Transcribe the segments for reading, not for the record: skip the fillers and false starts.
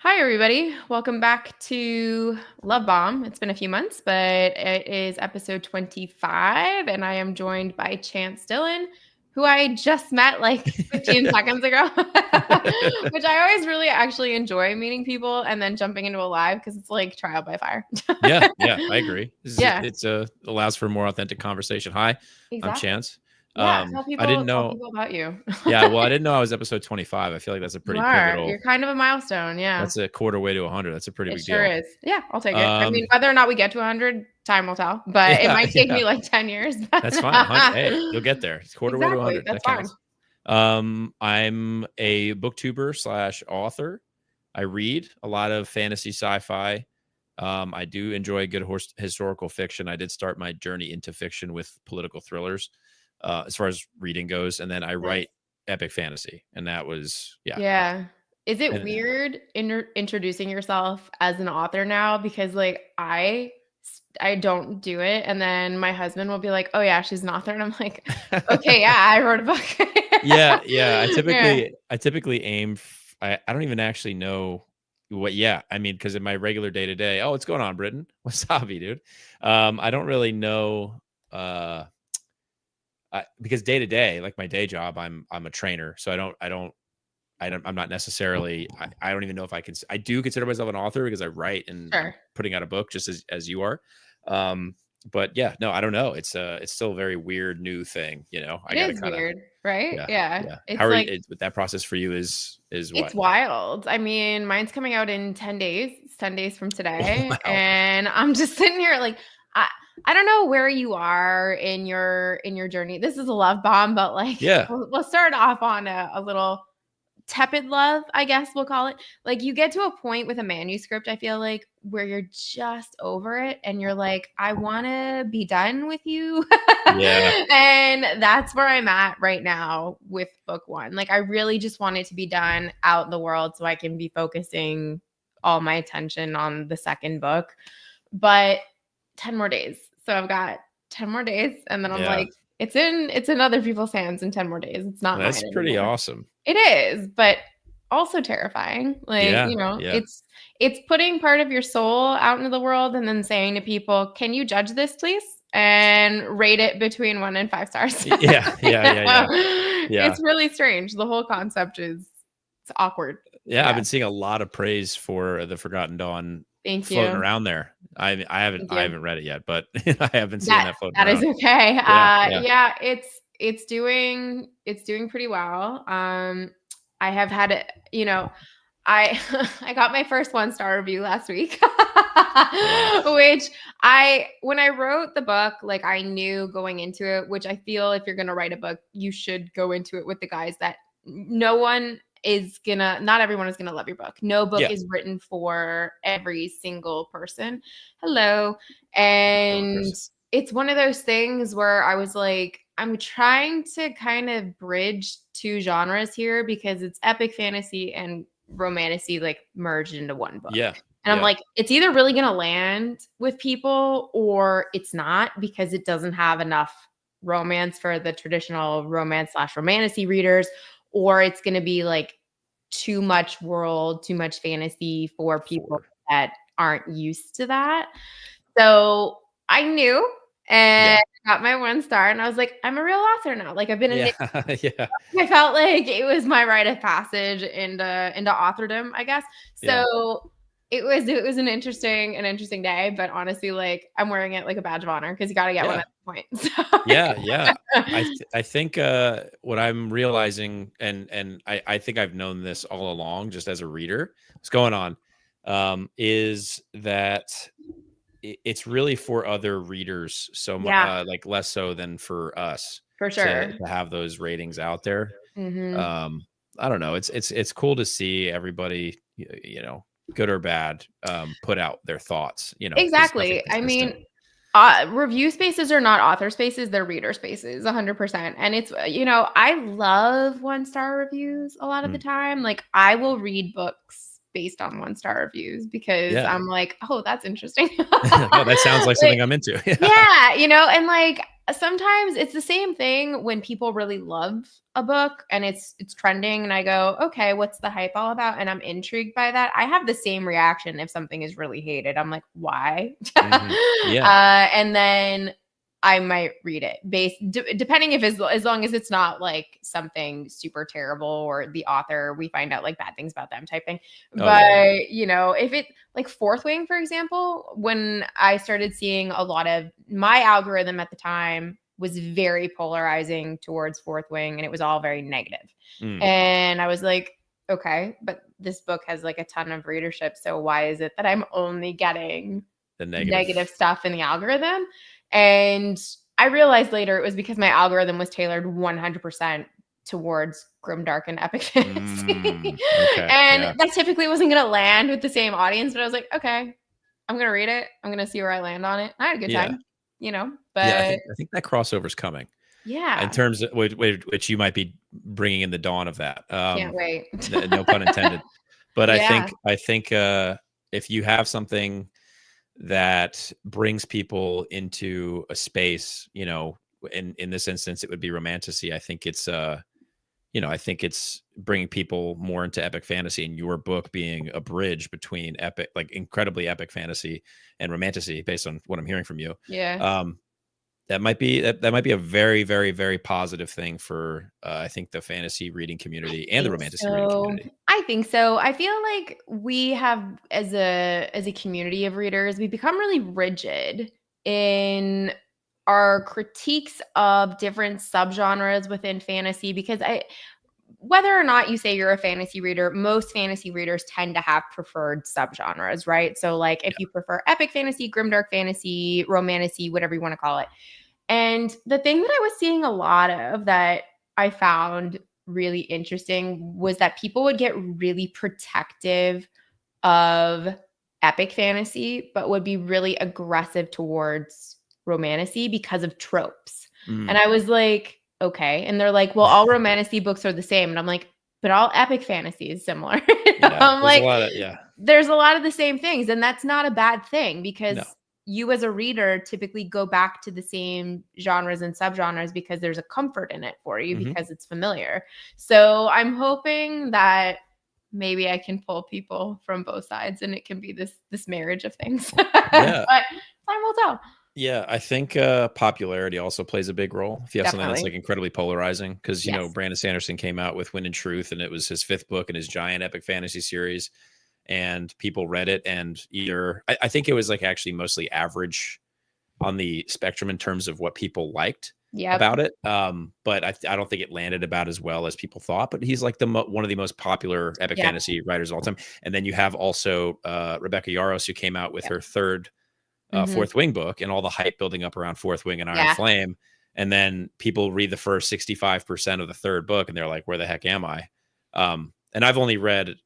Hi, everybody. Welcome back to Love Bomb. It's been a few months, but it is episode 25, and I am joined by Chance Dillon, who I just met like 15 seconds ago, which I always really actually enjoy meeting people and then jumping into a live because it's like trial by fire. Yeah, I agree. Yeah, It's allows for more authentic conversation. Hi, I'm exactly. Chance. Yeah, tell I didn't people, tell know. people about you. Yeah, well, I didn't know I was episode 25. I feel like that's a You pretty are. You're pivotal. kind of a milestone. Yeah. That's a quarter way to 100. That's a pretty It big sure deal. is. Yeah, I'll take it. I mean, Um, whether or not we get to 100, time will tell, but it yeah, might take me like 10 years. that's fine. 100. Hey, you'll get there. It's quarter way to Exactly. 100. That's That fine. counts. I'm a booktuber slash author. I read a lot of fantasy sci-fi. I do enjoy good historical fiction. I did start my journey into fiction with political thrillers, as far as reading goes, and then I Nice. write epic fantasy, and that was Yeah. Is it And weird introducing yourself as an author now? Because like I don't do it, and then my husband will be like, "Oh yeah, she's an author," and I'm like, "Okay, yeah, I wrote a book." yeah. Yeah. I typically aim. I don't even actually know what. Yeah, I mean, because in my regular day to day, oh, what's going on, Britain? Wasabi, dude. I don't really know. Because day to day, like my day job, I'm a trainer, so I'm not necessarily. I don't even know if I do consider myself an author because I write and I'm Sure. putting out a book just as you are. But yeah, no, I don't know. It's still a very weird new thing. I It got to is kind of. weird, right? Yeah, Yeah. yeah. How It's are you? like With that process for you is it's what? wild. I mean, mine's coming out in 10 days. It's 10 days from Oh, today. wow. And I'm just sitting here like I I don't know where you are in your journey. This is a love bomb, but like Yeah, we'll start off on a little tepid love, I guess we'll call it. Like you get to a point with a manuscript, I feel like, where you're just over it and you're like, I want to be done with you. yeah, And that's where I'm at right now with book one. Like I really just want it to be done out in the world so I can be focusing all my attention on the second book. But 10 more days. So I've got 10 more days and then I'm yeah. like it's in other people's hands in 10 more days. It's not mine That's pretty anymore. awesome. It is, but also terrifying. Like, Yeah, yeah, it's putting part of your soul out into the world and then saying to people, "Can you judge this, please?" And rate it between 1 and 5 stars. yeah, yeah. Yeah. It's really strange. The whole concept is it's awkward. Yeah, I've Yeah. been seeing a lot of praise for the Forgotten Dawn Thank floating you. around there. Thank I you. haven't read it yet, but I have been seeing That that floating that is around. okay. Yeah, yeah. Yeah, it's doing pretty well. I have had it, I I got my first 1-star review last week. Wow. Which when I wrote the book, like I knew going into it, which I feel if you're going to write a book, you should go into it with the guys that not everyone is gonna love your book. No book Yeah. is written for every single person. Hello. Hello, And Chris. it's one of those things where I was like, I'm trying to kind of bridge two genres here because it's epic fantasy and romantasy like merged into one book. Yeah, And I'm yeah. like, it's either really going to land with people or it's not because it doesn't have enough romance for the traditional romance slash romantasy readers, or it's going to be like too much world, too much fantasy for people 4. that aren't used to that. So I knew and Yeah. got my 1 star and I was like, I'm a real author now. Like I've been in Yeah, it. yeah, I felt like it was my rite of passage into authordom, I guess. yeah, So it was an interesting day, but honestly, like I'm wearing it like a badge of honor because you got to get one yeah, at the point. So yeah. I think, what I'm realizing, and I think I've known this all along just as a reader, what's going on, is that it's really for other readers so much, yeah, like less so than for us for to sure. have those ratings out there. Hmm. um I don't know, it's cool to see everybody, good or bad, put out their thoughts, because nothing's Exactly. I consistent. mean, review spaces are not author spaces, they're reader spaces 100%. And it's, I love 1-star reviews a lot of the Mm, time. Like I will read books based on 1-star reviews because yeah. I'm like, oh, that's interesting. Oh, that sounds like Like, something I'm into. Yeah, yeah, and like sometimes it's the same thing when people really love a book and it's trending and I go, okay, what's the hype all about? And I'm intrigued by that. I have the same reaction if something is really hated. I'm like, why? Yeah. And then I might read it depending if as long as it's not like something super terrible or the author, we find out like bad things about them type thing. Oh yeah, yeah. But you know, if it like Fourth Wing, for example, when I started seeing a lot of my algorithm at the time was very polarizing towards Fourth Wing and it was all very negative. And I was like, okay, but this book has like a ton of readership. So why is it that I'm only getting The negative stuff in the algorithm? And I realized later it was because my algorithm was tailored 100% towards grimdark and epic fantasy. Okay. And Yeah. that typically wasn't going to land with the same audience, but I was like, okay, I'm going to read it. I'm going to see where I land on it. I had a good Yeah. time, you know, Yeah. I but think that crossover's coming. yeah. In terms of which you might be bringing in the dawn of that. Can't wait. No pun intended. But Yeah. I think if you have something that brings people into a space, you know, in this instance, it would be romantasy. I think it's you know, I think it's bringing people more into epic fantasy, and your book being a bridge between epic, like incredibly epic fantasy and romantasy, based on what I'm hearing from you. Yeah. Um, that might be that might be a very, very, very positive thing for I think the fantasy reading community and the Think romantasy reading so. community. I think so. I feel like we have as a community of readers, we've become really rigid in our critiques of different subgenres within fantasy because I whether or not you say you're a fantasy reader, most fantasy readers tend to have preferred subgenres, right? So like if Yeah. you prefer epic fantasy, grimdark fantasy, romantasy, whatever you want to call it. And the thing that I was seeing a lot of that I found really interesting was that people would get really protective of epic fantasy, but would be really aggressive towards romantasy because of tropes. And Mm. I was like, okay. And they're like, well, all romantasy books are the same. And I'm like, but all epic fantasy is similar. Yeah. I'm There's a like, lot of yeah. there's a lot of the same things. And that's not a bad thing No. because you as a reader typically go back to the same genres and subgenres because there's a comfort in it for you Hmm. because it's familiar. So I'm hoping that maybe I can pull people from both sides and it can be this marriage of things. But Yeah. time will tell. Yeah, I think popularity also plays a big role. If you have something that's like Definitely. incredibly polarizing, because you know Yes. Brandon Sanderson came out with Wind and Truth, and it was his fifth book in his giant epic fantasy series, and people read it, and either I think it was like actually mostly average on the spectrum in terms of what people liked Yep. about it. But I don't think it landed about as well as people thought. But he's like one of the most popular epic Yep. fantasy writers of all time. And then you have also Rebecca Yarros, who came out with Yep. her third Hmm. Fourth Wing book, and all the hype building up around Fourth Wing and Iron Yeah. Flame. And then people read the first 65% of the third book and they're like, where the heck am I? And I've only read,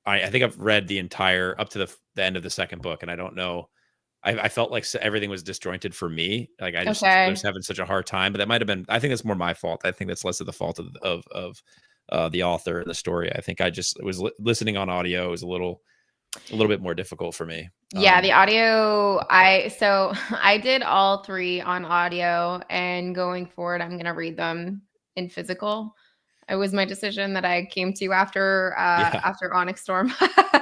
I think I've read the entire up to the end of the second book. And I don't know. I felt like everything was disjointed for me. Like I just Okay. was having such a hard time, but that might've been, I think that's more my fault. I think that's less of the fault of the author and the story. I think I just was listening on audio is a little bit more difficult for me. Yeah, the audio, I did all three on audio and going forward, I'm gonna read them in physical. It was my decision that I came to Yeah. after Onyx Storm.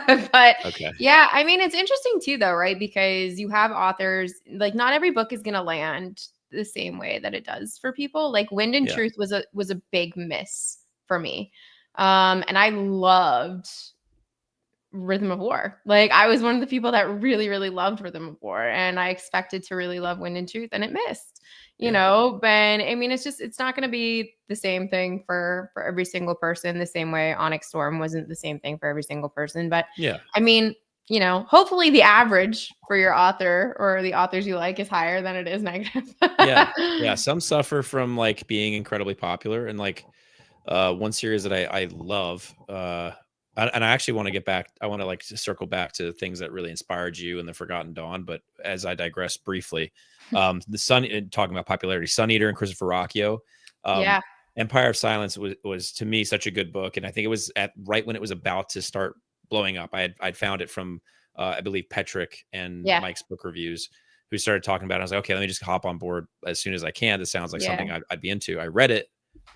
But Okay. yeah, I mean it's interesting too though, right? Because you have authors like not every book is gonna land the same way that it does for people. Like Wind and Yeah. Truth was a big miss for me. And I loved Rhythm of War. Like I was one of the people that really, really loved Rhythm of War, and I expected to really love Wind and Truth, and it missed. You Yeah. know, but I mean, it's not going to be the same thing for every single person. The same way Onyx Storm wasn't the same thing for every single person. But Yeah. I mean, you know, hopefully the average for your author or the authors you like is higher than it is negative. Yeah. Yeah. Some suffer from like being incredibly popular, and like one series that I love, and I actually want to get back. I want to like to circle back to things that really inspired you in the Forgotten Dawn. But as I digress briefly, the Sun talking about popularity, Sun Eater and Christopher Rocchio, um, Yeah, Empire of Silence was to me such a good book, and I think it was at right when it was about to start blowing up. I'd found it from I believe Petrick and yeah, Mike's book reviews. who started talking about it. I was like, okay, let me just hop on board as soon as I can. This sounds like something Yeah. I'd be into. I read it,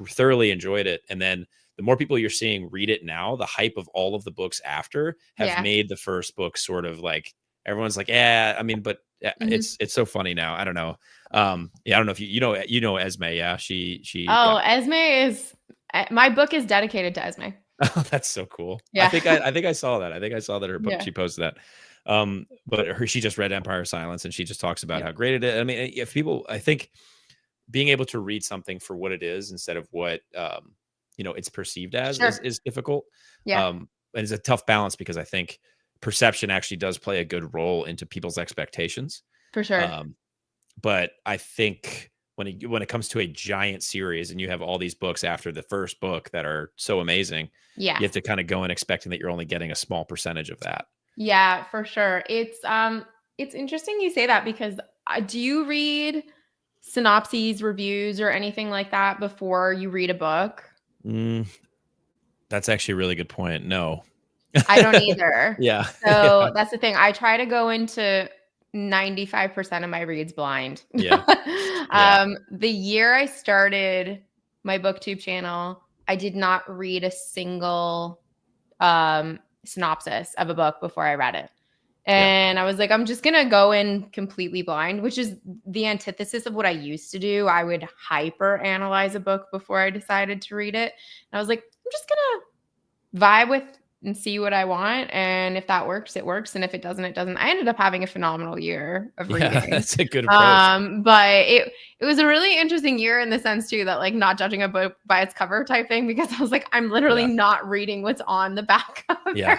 thoroughly enjoyed it. And then the more people you're seeing read it now, the hype of all of the books after have Yeah. made the first book sort of like, everyone's like, yeah, I mean, but Mhm. it's so funny now. I don't know. Yeah, I don't know if you know Esme. Yeah, she Oh, got. Esme is my book is dedicated to Esme. Oh, that's so cool. Yeah. I think I saw that. I think I saw that her book, Yeah. she posted that. But she just read Empire of Silence and she just talks about Yep. how great it is. I mean, if people, I think being able to read something for what it is instead of what it's perceived as Sure. is difficult. Yeah, And it's a tough balance because I think perception actually does play a good role into people's expectations. for sure. Um, but I think when it comes to a giant series and you have all these books after the first book that are so amazing, Yeah. you have to kind of go in expecting that you're only getting a small percentage of that. Yeah, for sure. It's interesting you say that because do you read synopses, reviews, or anything like that before you read a book? Mm, that's actually a really good point. No. I don't either. Yeah. So Yeah. that's the thing. I try to go into 95% of my reads blind. Yeah. Yeah. The year I started my booktube channel, I did not read a single synopsis of a book before I read it. Yeah. And I was like, I'm just going to go in completely blind, which is the antithesis of what I used to do. I would hyper analyze a book before I decided to read it. And I was like, I'm just going to vibe with and see what I want. And if that works, it works. And if it doesn't, it doesn't. I ended up having a phenomenal year of Yeah. reading. That's a good approach. But it was a really interesting year in the sense too that like not judging a book by its cover type thing because I was like, I'm literally Yeah. not reading what's on the back cover. Yeah.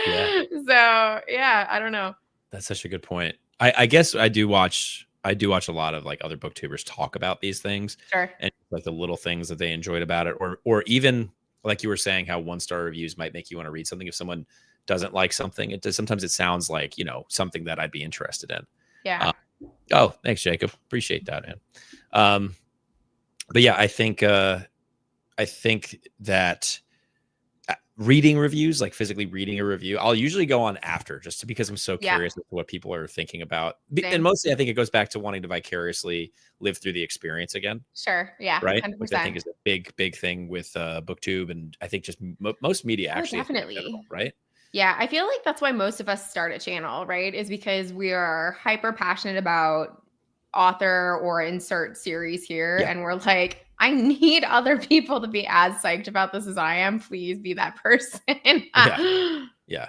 Yeah. So yeah, I don't know. That's such a good point. I guess I do watch a lot of like other booktubers talk about these things Sure. and like the little things that they enjoyed about it, or even like you were saying, how 1-star reviews might make you want to read something. If someone doesn't like something, it does sometimes it sounds like, something that I'd be interested in. Yeah. Oh, thanks, Jacob. Appreciate that, man. But yeah, I think that reading reviews, like physically reading a review, I'll usually go on after just because I'm so Yeah. curious as to what people are thinking about. Same. And mostly I think it goes back to wanting to vicariously live through the experience again. Sure. Yeah. Right. 100%. Which I think is a big thing with BookTube. And I think just most media actually, Definitely. general, right? Yeah, I feel like that's why most of us start a channel, right? Is because we are hyper passionate about author or insert series here. Yeah. And we're like, I need other people to be as psyched about this as I am. Please be that person. Yeah.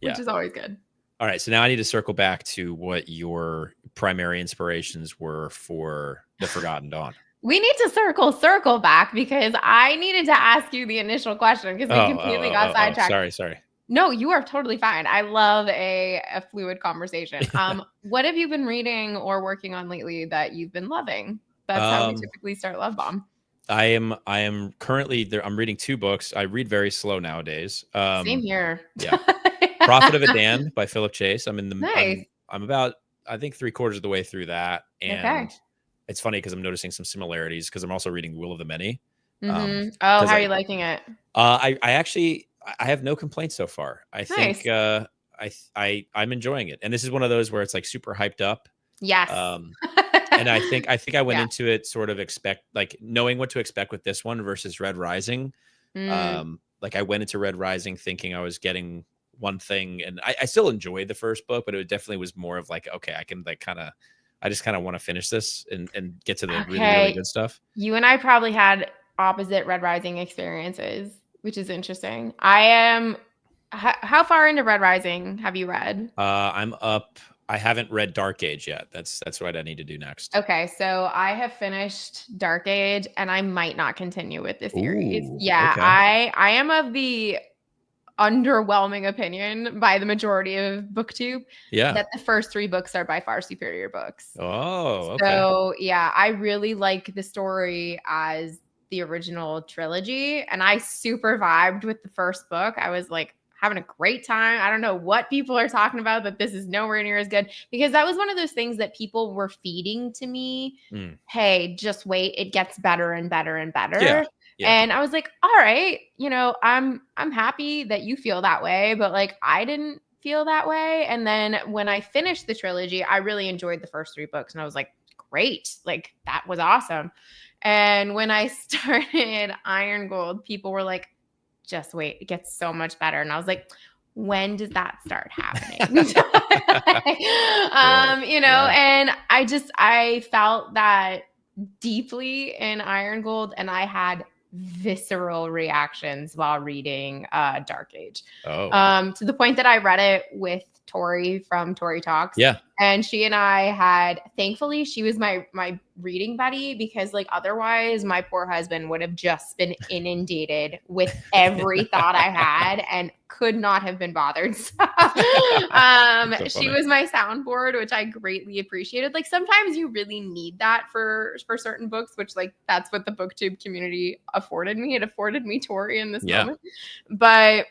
Which is always good. All right. So now I need to circle back to what your primary inspirations were for The Forgotten Dawn. We need to circle back because I needed to ask you the initial question because we completely got sidetracked. Sorry. No, you are totally fine. I love a fluid conversation. What have you been reading or working on lately that you've been loving? That's how we typically start Love Bomb. I am currently there. I'm reading 2 books. I read very slow nowadays. Same here. Yeah. Prophet of a Dan by Philip Chase. I'm in the Nice. I'm about, I think, 3/4 of the way through that. And Okay. it's funny because I'm noticing some similarities because I'm also reading Will of the Many. Mm-hmm. How are you liking it? I actually have no complaints so far. I think I'm enjoying it. And this is one of those where it's like super hyped up. Yes. And I think I went into it sort of knowing what to expect with this one versus Red Rising. Like I went into Red Rising thinking I was getting one thing, and I still enjoyed the first book, but it definitely was more of like, okay, I can like I just kind of want to finish this and get to the really good stuff. You and I probably had opposite Red Rising experiences, which is interesting. I am. How far into Red Rising have you read? I'm up. I haven't read Dark Age yet. That's what I need to do next. Okay, so I have finished Dark Age, and I might not continue with the series. Ooh, Yeah, okay. I am of the underwhelming opinion by the majority of BookTube that the first 3 books are by far superior books. Oh, okay. So yeah, I really like the story as the original trilogy, and I super vibed with the first book. I was like having a great time. I don't know what people are talking about, but this is nowhere near as good because that was one of those things that people were feeding to me. Hey, just wait, it gets better and better and better. Yeah. And I was like, all right, I'm happy that you feel that way, but like I didn't feel that way. And then when I finished the trilogy, I really enjoyed the first 3 books and I was like, great, like that was awesome. And when I started Iron Gold, people were like, just wait, it gets so much better. And I was like, when does that start happening? Cool. Yeah. And I felt that deeply in Iron Gold, and I had visceral reactions while reading Dark Age. Oh. To the point that I read it with Tori from Tori Talks. Yeah. And she and I had, thankfully, she was my reading buddy, because like otherwise my poor husband would have just been inundated with every thought I had and could not have been bothered. So, So she funny. was my soundboard, which I greatly appreciated. Like sometimes you really need that for certain books, which like that's what the booktube community afforded me. It afforded me Tori in this moment. But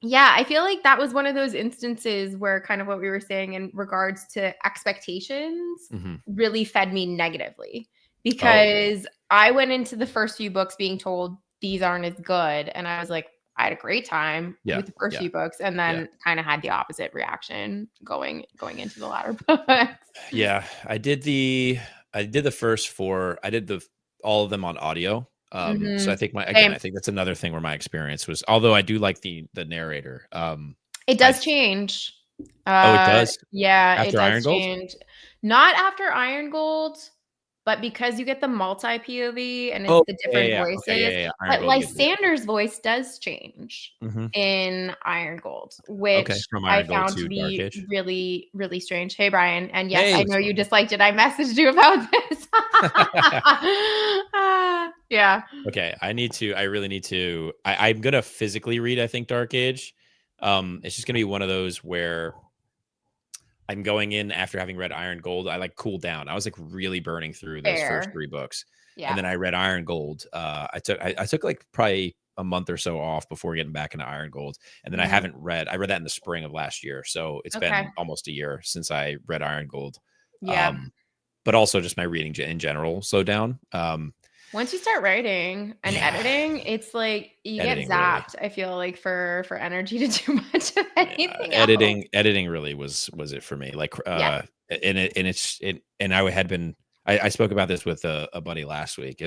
yeah, I feel like that was one of those instances where kind of what we were saying in regards to expectations really fed me negatively, because I went into the first few books being told these aren't as good. And I was like, I had a great time with the first few books, and then kind of had the opposite reaction going into the latter books. Yeah, I did the first 4. I did all of them on audio. So I think I think that's another thing where my experience was, although I do like the narrator. It does change. Oh, it does? Yeah, After it Iron does Gold? change. Not after Iron Gold, but because you get the multi POV and it's the different Yeah. Okay, voices. yeah. Iron But Gold, you get Lysander's voice does change in Iron Gold, which from I Iron Gold found to to Dark be Age. really, really strange. Hey, Brian. And yes, Hey, I what's know going you on? disliked it. I messaged you about this. Yeah. Okay, I really need to. I'm gonna physically read, I think, Dark Age. It's just gonna be one of those where I'm going in after having read Iron Gold. I like cooled down. I was like really burning through those first Fair. 3 books. And Yeah. then I read Iron Gold. I took like probably a month or so off before getting back into Iron Gold. And then I read that in the spring of last year. So it's been almost a year since I read Iron Gold. Yeah. But also just my reading in general slowed down. Once you start writing and editing, it's like you get zapped. Really. I feel like for energy to do much of anything else. Editing really was it for me. Like I spoke about this with a buddy last week.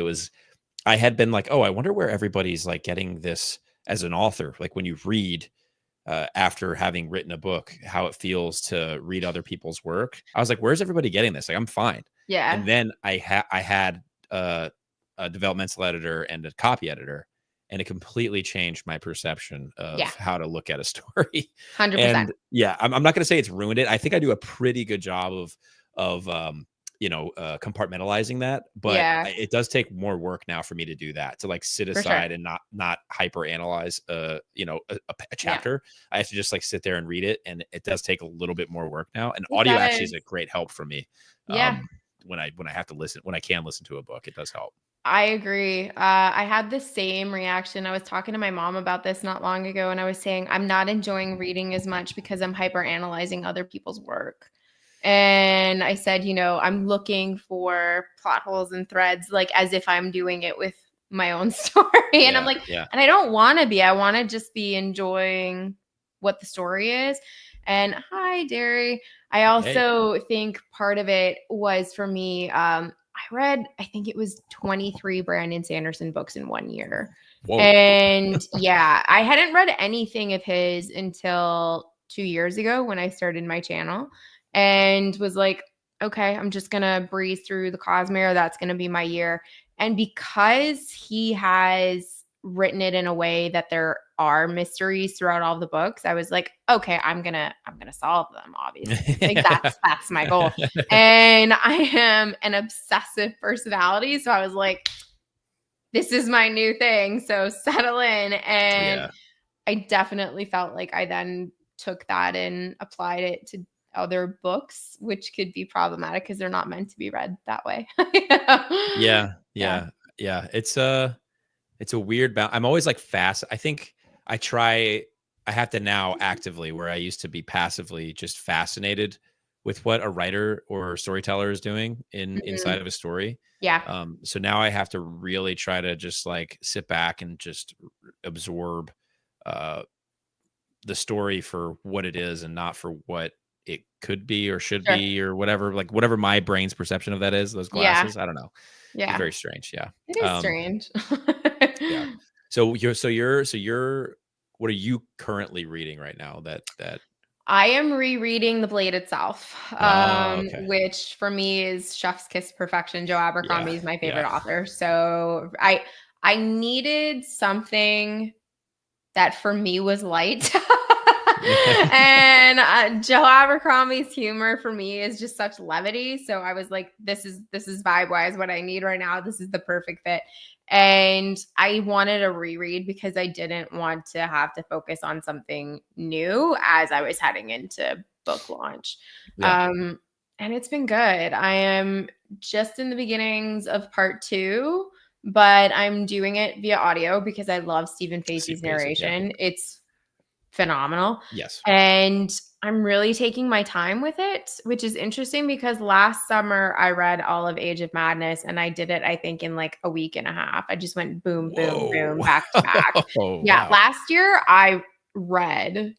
I had been like, oh, I wonder where everybody's like getting this as an author. Like when you read after having written a book, how it feels to read other people's work. I was like, where's everybody getting this? Like, I'm fine. Yeah. And then I had a developmental editor and a copy editor, and it completely changed my perception of how to look at a story. 100%. And yeah, I'm not going to say it's ruined it. I think I do a pretty good job of compartmentalizing that, but it does take more work now for me to do that, to like sit aside and not hyper analyze a chapter. I have to just like sit there and read it, and it does take a little bit more work now, and audio actually is a great help for me. When I have to listen, when I can listen to a book, it does help. I agree. I had the same reaction. I was talking to my mom about this not long ago, and I was saying I'm not enjoying reading as much because I'm hyper analyzing other people's work. And I said, I'm looking for plot holes and threads, like as if I'm doing it with my own story. And I'm like, and I don't want to be. I want to just be enjoying what the story is. And hi, Derry. I also think part of it was for me, I read, I think it was 23 Brandon Sanderson books in 1 year. Whoa. And I hadn't read anything of his until 2 years ago when I started my channel, and was like, okay, I'm just going to breeze through the Cosmere. That's going to be my year. And because he has written it in a way that there are mysteries throughout all the books, I was like, okay, I'm gonna solve them, obviously. Like that's my goal. And I am an obsessive personality, so I was like, this is my new thing, so settle in. And I definitely felt like I then took that and applied it to other books, which could be problematic because they're not meant to be read that way. Yeah. It's a weird balance. I'm always like fast. I think I have to now actively, where I used to be passively just fascinated with what a writer or storyteller is doing inside of a story. Yeah. So now I have to really try to just like sit back and just absorb the story for what it is and not for what it could be or should Sure. be or whatever, like whatever my brain's perception of that is, those Yeah. glasses. I don't know. It's Yeah. very strange. Yeah. It is strange. Yeah. So you're what are you currently reading right now that I am rereading The Blade itself, oh, okay. which for me is Chef's Kiss Perfection. Joe Yeah. Abercrombie is my favorite Yeah. author. So I needed something that for me was light. And Joe Abercrombie's humor for me is just such levity. So I was like, this is vibe wise what I need right now. This is the perfect fit. And I wanted a reread because I didn't want to have to focus on something new as I was heading into book launch. Yeah. And it's been good. I am just in the beginnings of part 2, but I'm doing it via audio because I love Stephen Steve Pacey's Pacey. Yeah. narration. It's phenomenal. Yes. And I'm really taking my time with it, which is interesting because last summer I read all of Age of Madness and I did it, I think, in like a week and a half. I just went boom, boom, boom, Whoa. back to back. Oh, Yeah. wow. Last year I read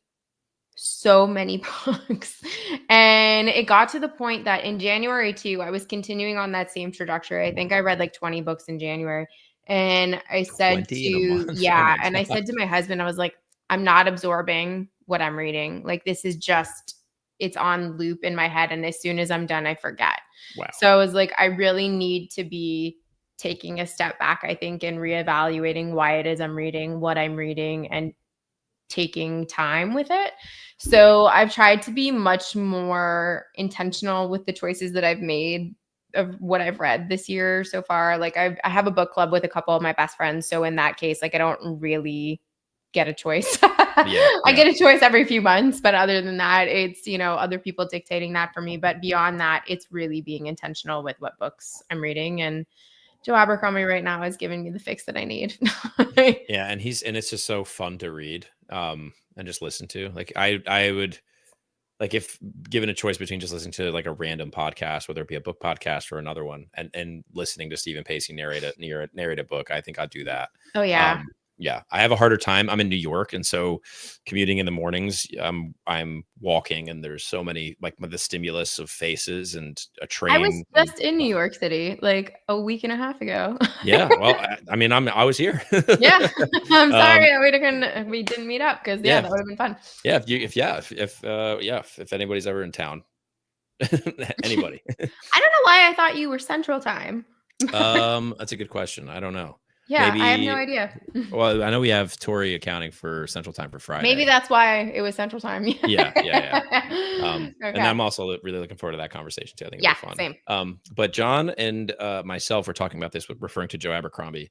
so many books. And it got to the point that in January too, I was continuing on that same trajectory. I think I read like 20 books in January. And I said 20 in a month. Oh yeah. my And I God. said to my husband, I was like, I'm not absorbing what I'm reading. Like, this is just, it's on loop in my head. And as soon as I'm done, I forget. Wow. So I was like, I really need to be taking a step back, I think, and reevaluating why it is I'm reading, what I'm reading, and taking time with it. So I've tried to be much more intentional with the choices that I've made of what I've read this year so far. Like I have a book club with a couple of my best friends. So in that case, like I don't really get a choice. Yeah. I get a choice every few months, but other than that, it's, other people dictating that for me. But beyond that, it's really being intentional with what books I'm reading. And Joe Abercrombie right now is giving me the fix that I need. Yeah, and it's just so fun to read and just listen to. Like I would like if given a choice between just listening to like a random podcast, whether it be a book podcast or another one, and listening to Stephen Pacey narrate a book, I think I'd do that. Oh yeah. Yeah, I have a harder time. I'm in New York, and so commuting in the mornings, I'm walking, and there's so many like the stimulus of faces and a I was train. just in New York City like a week and a half ago. Yeah, well, I mean, I was here. Yeah. I'm Um, sorry we didn't meet up because yeah, that would have been fun. yeah. If anybody's ever in town, anybody. I don't know why I thought you were Central Time. That's a good question. I don't know. Yeah, I have no Maybe. idea. Well, I know we have Tori accounting for Central Time for Friday. Maybe that's why it was Central Time. Yeah. Okay. And I'm also really looking forward to that conversation too. I think it'll be fun. Same. But John and myself were talking about this, referring to Joe Abercrombie,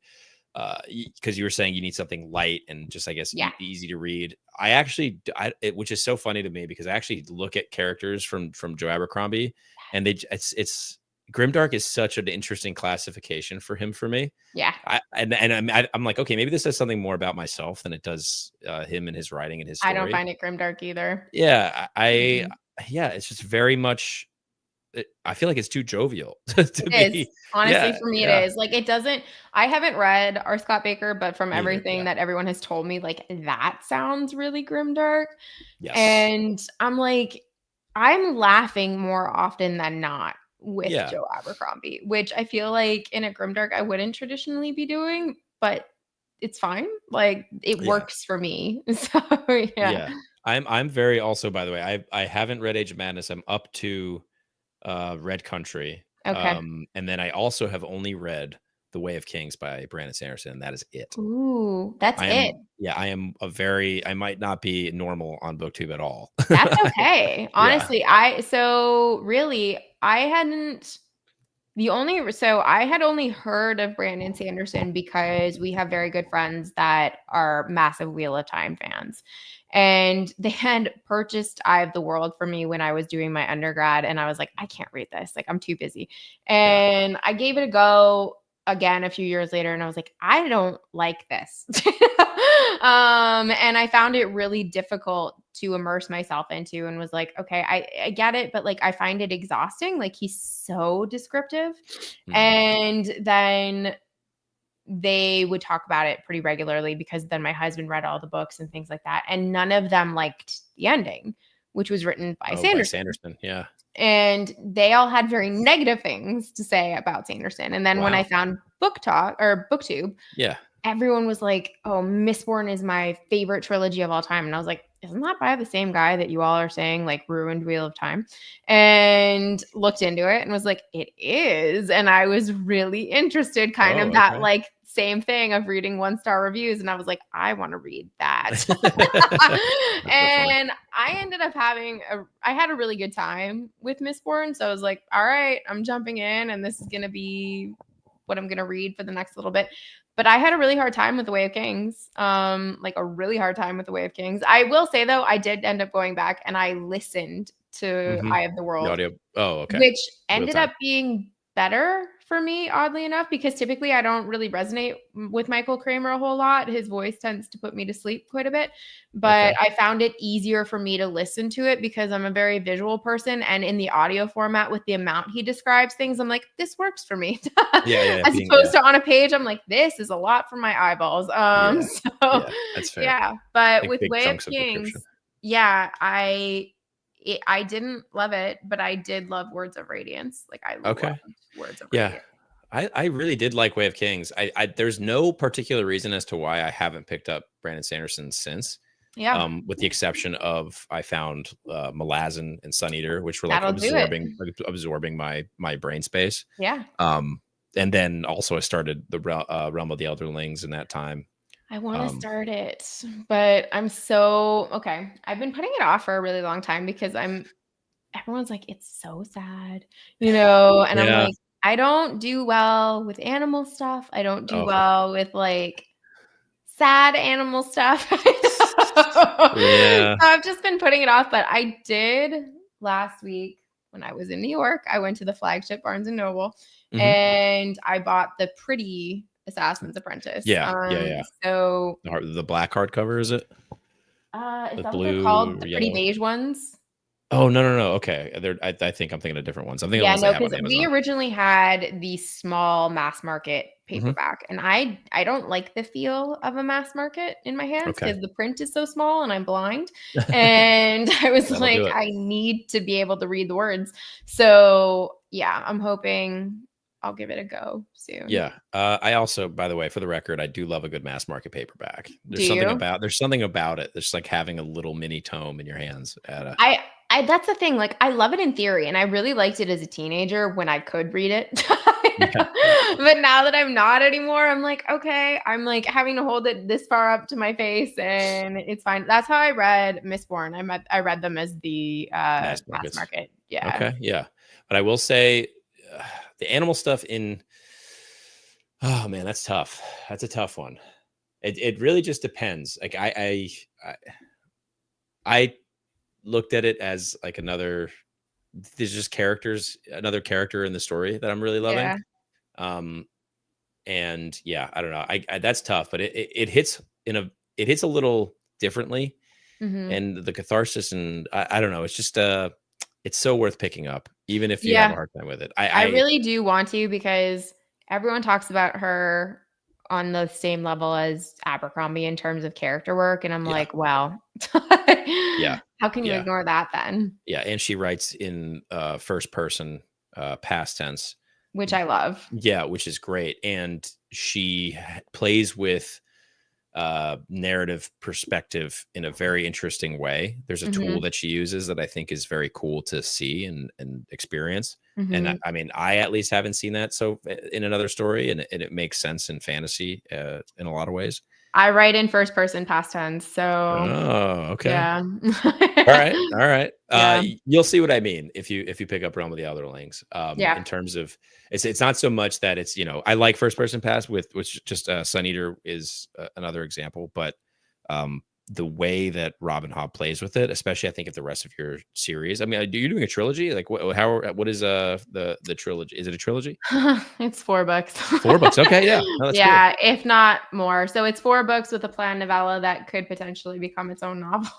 because you were saying you need something light and just, I guess, easy to read. I actually, which is so funny to me because I actually look at characters from Joe Abercrombie, and it's grimdark is such an interesting classification for me. Yeah. I'm like, okay, maybe this says something more about myself than it does him and his writing and his story. I don't find it grimdark either. Yeah, yeah, it's just very much. I feel like it's too jovial to be. Honestly, for me, it is. Like, it doesn't. I haven't read R. Scott Baker, but from everything that everyone has told me, like that sounds really grimdark. Yes. And I'm like, I'm laughing more often than not with Joe Abercrombie, which I feel like in a grimdark I wouldn't traditionally be doing, but it's fine. Like it works for me. So yeah. I'm very also, by the way, I haven't read Age of Madness. I'm up to Red Country. Okay. And then I also have only read The Way of Kings by Brandon Sanderson, and that is it. Ooh, that's it. Yeah, I am I might not be normal on BookTube at all. That's okay. Honestly, I had only heard of Brandon Sanderson because we have very good friends that are massive Wheel of Time fans. And they had purchased Eye of the World for me when I was doing my undergrad. And I was like, I can't read this. Like, I'm too busy. And I gave it a go again a few years later. And I was like, I don't like this. And I found it really difficult to immerse myself into, and was like, okay, I get it. But like, I find it exhausting. Like, he's so descriptive. And then they would talk about it pretty regularly because then my husband read all the books and things like that. And none of them liked the ending, which was written by Oh, by Sanderson. Sanderson. Yeah. And they all had very negative things to say about Sanderson. And then when I found Book Talk or BookTube, yeah, everyone was like, oh, Mistborn is my favorite trilogy of all time. And I was like, isn't that by the same guy that you all are saying like ruined Wheel of Time? And looked into it and was like, it is. And I was really interested, kind of that like same thing of reading 1-star reviews. And I was like, I want to read that. And I ended up I had a really good time with Mistborn. So I was like, all right, I'm jumping in and this is going to be what I'm going to read for the next little bit. But I had a really hard time with The Way of Kings, like a really hard time with The Way of Kings. I will say, though, I did end up going back and I listened to Eye of the World, audio. Oh, okay. Which ended up being better for me, oddly enough, because typically I don't really resonate with Michael Kramer a whole lot. His voice tends to put me to sleep quite a bit, but I found it easier for me to listen to it because I'm a very visual person, and in the audio format with the amount he describes things, I'm like, this works for me. As opposed to on a page, I'm like, this is a lot for my eyeballs. That's fair. Yeah, but with Way of Kings, I didn't love it, but I did love Words of Radiance. Like I loved Words of Radiance. I really did like Way of Kings. There's no particular reason as to why I haven't picked up Brandon Sanderson since. Yeah. With the exception of I found Malazan and Sun Eater, which were like absorbing my brain space. Yeah. And then also I started the Realm of the Elderlings in that time. I want to start it, but I'm so okay. I've been putting it off for a really long time because everyone's like, it's so sad, and I'm like, I don't do well with animal stuff. I don't do well with like sad animal stuff. So I've just been putting it off, but I did last week when I was in New York. I went to the flagship Barnes and Noble and I bought the pretty Assassin's Apprentice. So the black hardcover, is it? Is that what they're called? The pretty beige ones? Oh, no. Okay. I think I'm thinking of different ones. I'm thinking of ones because we originally had the small mass market paperback, and I don't like the feel of a mass market in my hands because the print is so small and I'm blind. And I was like, I need to be able to read the words. So yeah, I'm hoping I'll give it a go soon. Yeah. I also, by the way, for the record, I do love a good mass market paperback. There's something about it. There's like having a little mini tome in your hands. That's the thing. Like, I love it in theory, and I really liked it as a teenager when I could read it. But now that I'm not anymore, I'm like, okay, I'm like having to hold it this far up to my face, and it's fine. That's how I read Mistborn. I read them as the mass market. Yeah. Okay. Yeah. But I will say, the animal stuff oh man, that's tough. That's a tough one. It really just depends. Like I looked at it as like there's just another character in the story that I'm really loving. And yeah, I don't know. I that's tough, but it hits a little differently, and the catharsis, and I don't know. It's just it's so worth picking up, even if you have a hard time with it. I really do want to, because everyone talks about her on the same level as Abercrombie in terms of character work. And I'm like, well, how can you ignore that then? Yeah. And she writes in first person past tense, which I love. Yeah. Which is great. And she plays with narrative perspective in a very interesting way. There's a tool that she uses that I think is very cool to see and experience. And I mean, I at least haven't seen that so in another story, and it makes sense in fantasy in a lot of ways. I write in first person past tense, so okay. Yeah. all right. You'll see what I mean if you pick up Realm of the Elderlings. In terms of it's not so much that it's, I like first person past which just Sun Eater is another example, but the way that Robin Hobb plays with it, especially I think if the rest of your series, I mean, are you doing a trilogy? Like what is the trilogy? Is it a trilogy? It's 4 books. 4 books. Okay. Yeah. No, yeah. Cool. If not more. So it's 4 books with a planned novella that could potentially become its own novel.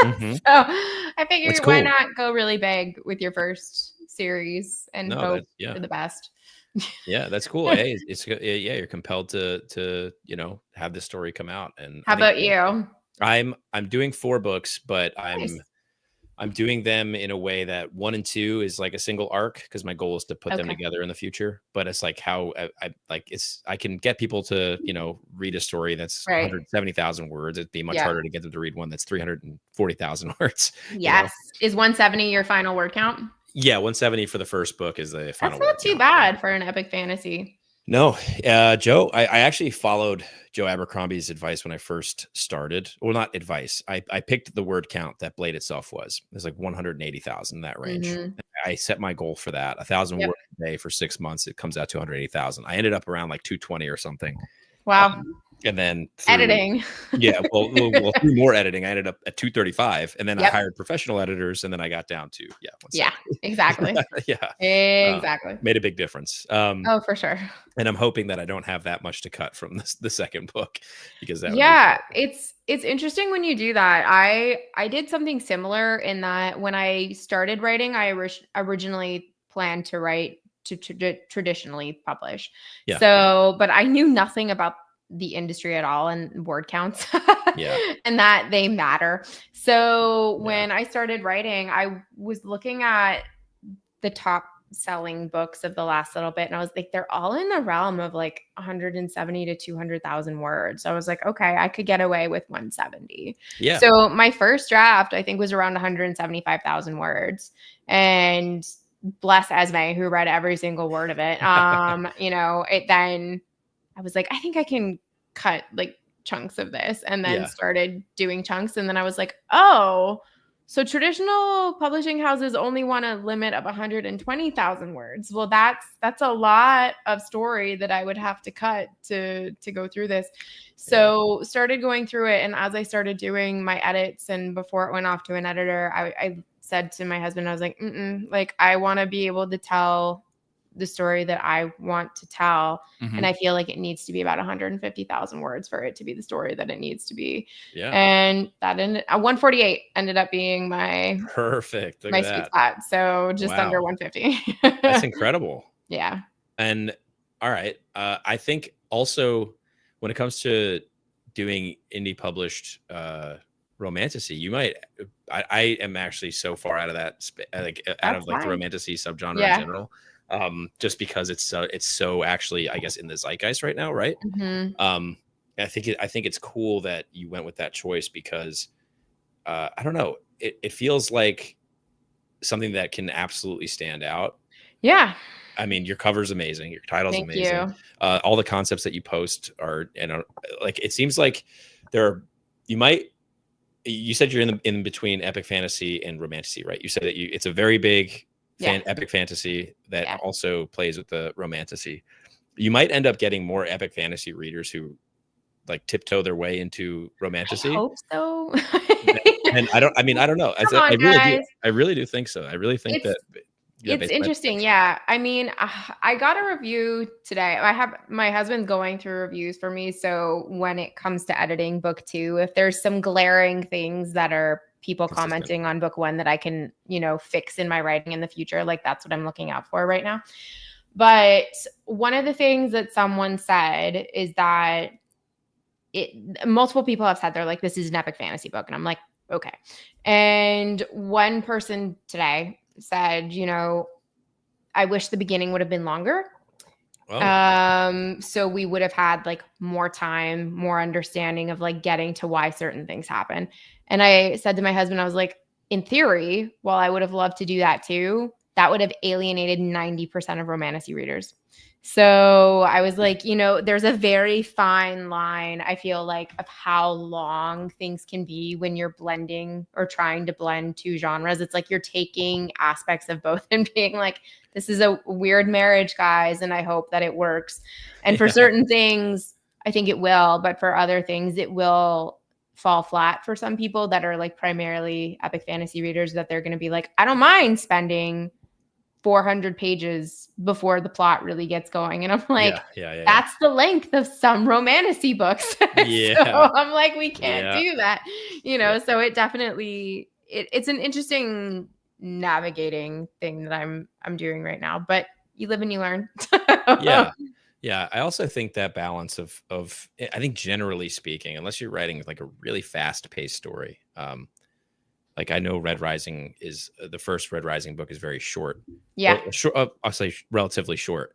So I figured why not go really big with your first series and hope for the best. Yeah, that's cool. Hey, yeah, you're compelled to have this story come out, and How I think about you? I'm doing 4 books, but Nice. I'm doing them in a way that 1 and 2 is like a single arc because my goal is to put them Okay. together in the future. But it's like how I like I can get people to, read a story that's Right. 170,000 words. It'd be much Yeah. harder to get them to read one that's 340,000 words, you know? Yes. Is 170 your final word count? Yeah, 170 for the first book is the That's final not word too count. Yeah. bad for an epic fantasy. No, Joe, I actually followed Joe Abercrombie's advice when I first started. Well, not advice. I picked the word count that Blade itself was. It was like 180,000 in that range. Mhm. I set my goal for that. 1,000 Yep. words a day for 6 months. It comes out to 180,000. I ended up around like 220 or something. Wow. And then through Editing. yeah, well, through more editing, I ended up at 235, and then I Yep. hired professional editors, and then I got down to Yeah, 170. exactly. Yeah, Exactly. made a big difference. Oh, for sure. And I'm hoping that I don't have that much to cut from the second book because that would be Yeah, terrible. it's interesting when you do that. I did something similar in that when I started writing, I originally planned to write to traditionally publish. Yeah, So, but I knew nothing about the industry at all and word counts yeah, and that they matter. So, yeah, when I started writing, I was looking at the top selling books of the last little bit. And I was like, they're all in the realm of like 170 to 200,000 words. So I was like, okay, I could get away with 170. yeah. So my first draft, I think, was around 175,000 words. And bless Esme, who read every single word of it. It then I was like, I think I can cut like chunks of this, and then Yeah, started doing chunks. And then I was like, oh, so traditional publishing houses only want a limit of 120,000 words. Well, that's a lot of story that I would have to cut to go through this. yeah, So started going through it, and as I started doing my edits, and before it went off to an editor, I said to my husband, I was like, like I want to be able to tell the story that I want to tell. And mhm, I feel like it needs to be about 150,000 words for it to be the story that it needs to be. yeah. And that ended 148 ended up being Perfect. Look my at sweet that. spot. So just under Wow, 150. that's incredible. Yeah. And all right, I think also when it comes to doing indie published romantasy, you might. I am actually so far out of that, like out That's of like the fine. romantasy subgenre in Yeah. general, just because it's so actually, I guess, in the zeitgeist right now, right? Mhm. Um, I think it's cool that you went with that choice because I don't know, it feels like something that can absolutely stand out. Yeah. I mean, your cover's amazing. Your title's Thank amazing. you. All the concepts that you post are, like, it seems like there are, you might, you said you're in between epic fantasy and romantasy, right? You said that it's a very big Yeah. epic fantasy that Yeah. also plays with the romantasy. You might end up getting more epic fantasy readers who like tiptoe their way into I romantasy. hope so. And I don't know. Come on, guys. I really do think so. I really think It's that, yeah, It's based on my interesting. experience. Yeah. I mean, I got a review today. I have my husband going through reviews for me. So when it comes to editing book 2, if there's some glaring things that are people Consistent. commenting on book 1 that I can, fix in my writing in the future, like that's what I'm looking out for right now. But one of the things that someone said is that multiple people have said they're like, this is an epic fantasy book. And I'm like, okay. And one person today said, I wish the beginning would have been longer. Oh, So we would have had like more time, more understanding of like getting to why certain things happen. And I said to my husband, I was like, in theory, while I would have loved to do that too, that would have alienated 90% of romantasy readers. So I was like, there's a very fine line, I feel like, of how long things can be when you're blending or trying to blend 2 genres. It's like you're taking aspects of both and being like, this is a weird marriage, guys, and I hope that it works. And for yeah, certain things, I think it will, but for other things, it will fall flat for some people that are like primarily epic fantasy readers, that they're going to be like, I don't mind spending 400 pages before the plot really gets going. And I'm like, yeah, yeah, yeah, yeah. that's the length of some romantasy books. So Yeah, I'm like, we can't yeah, do that, yeah. so it definitely, it's an interesting navigating thing that I'm doing right now. But you live and you learn. Yeah. Yeah. I also think that balance of I think generally speaking, unless you're writing like a really fast paced story, like I know Red Rising is the first Red Rising book is very short. Yeah. Well, short, I'll say relatively short.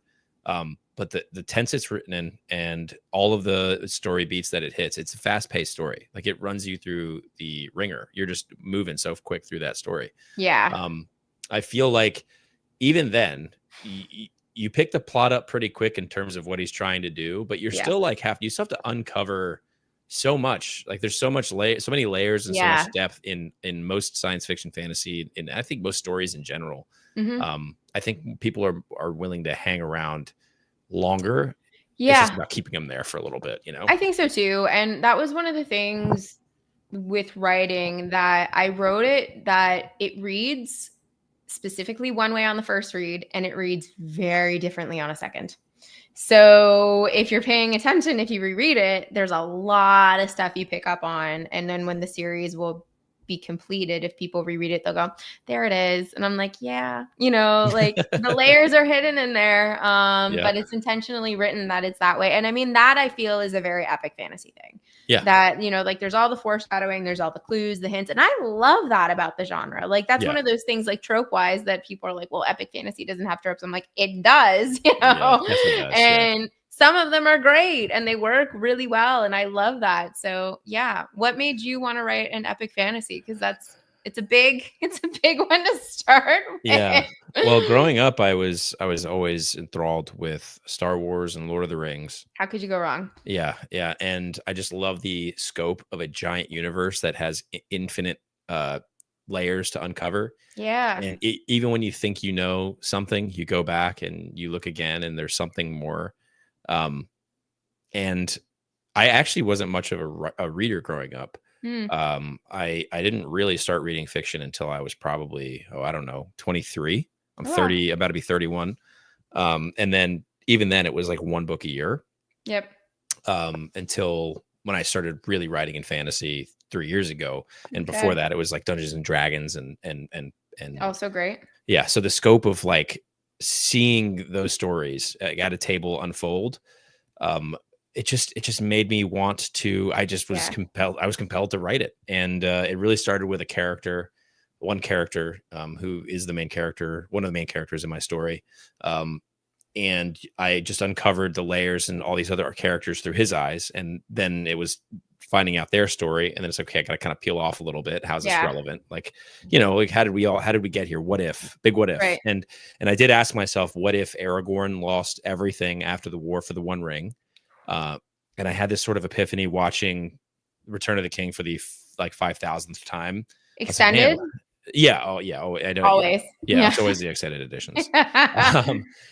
But the tense it's written in and all of the story beats that it hits, it's a fast paced story. Like it runs you through the ringer. You're just moving so quick through that story. Yeah. I feel like even then, you pick the plot up pretty quick in terms of what he's trying to do, but you're Yeah. still like you still have to uncover so much. Like there's so many layers and so Yeah. much depth in most science fiction, fantasy, and I think most stories in general. I think people are willing to hang around longer. It's just Yeah. about keeping them there for a little bit, you know? I think so too. And that was one of the things with writing that I wrote it that it reads specifically one way on the first read and it reads very differently on a second. So if you're paying attention, if you reread it, there's a lot of stuff you pick up on. And then when the series will be completed, if people reread it, they'll go, there it is. And I'm like, yeah, like the layers are hidden in there. Yeah. But it's intentionally written that it's that way. And I mean, that I feel is a very epic fantasy thing. Yeah. That, like there's all the foreshadowing, there's all the clues, the hints. And I love that about the genre. Like that's one of those things like trope wise that people are like, well, epic fantasy doesn't have tropes. I'm like, it does, Yeah, it definitely does. And some of them are great and they work really well. And I love that. So yeah. What made you want to write an epic fantasy? Because it's a big one to start with. Yeah. Well, growing up, I was always enthralled with Star Wars and Lord of the Rings. How could you go wrong? Yeah, yeah, and I just love the scope of a giant universe that has infinite layers to uncover. Yeah. And even when you think you know something, you go back and you look again, and there's something more. And I actually wasn't much of a reader growing up. I didn't really start reading fiction until I was probably, I don't know, 23. I'm 30, about to be 31. And then even then it was like one book a year. Yep. Until when I started really writing in fantasy 3 years ago. And before that it was like Dungeons and Dragons and also great. Yeah. So the scope of like seeing those stories at a table unfold, it just made me want to, I was compelled to write it. And it really started with one character who is the main character, one of the main characters in my story. And I just uncovered the layers and all these other characters through his eyes. And then it was finding out their story. And then it's okay, I got to kind of peel off a little bit. How's this relevant? Like, like how did we get here? What if? Big what if? Right. And I did ask myself, what if Aragorn lost everything after the War for the One Ring? And I had this sort of epiphany watching Return of the King for the 5,000th time. Extended? Yeah. Oh, yeah. Oh, I don't. Always. Yeah. It's always the extended editions.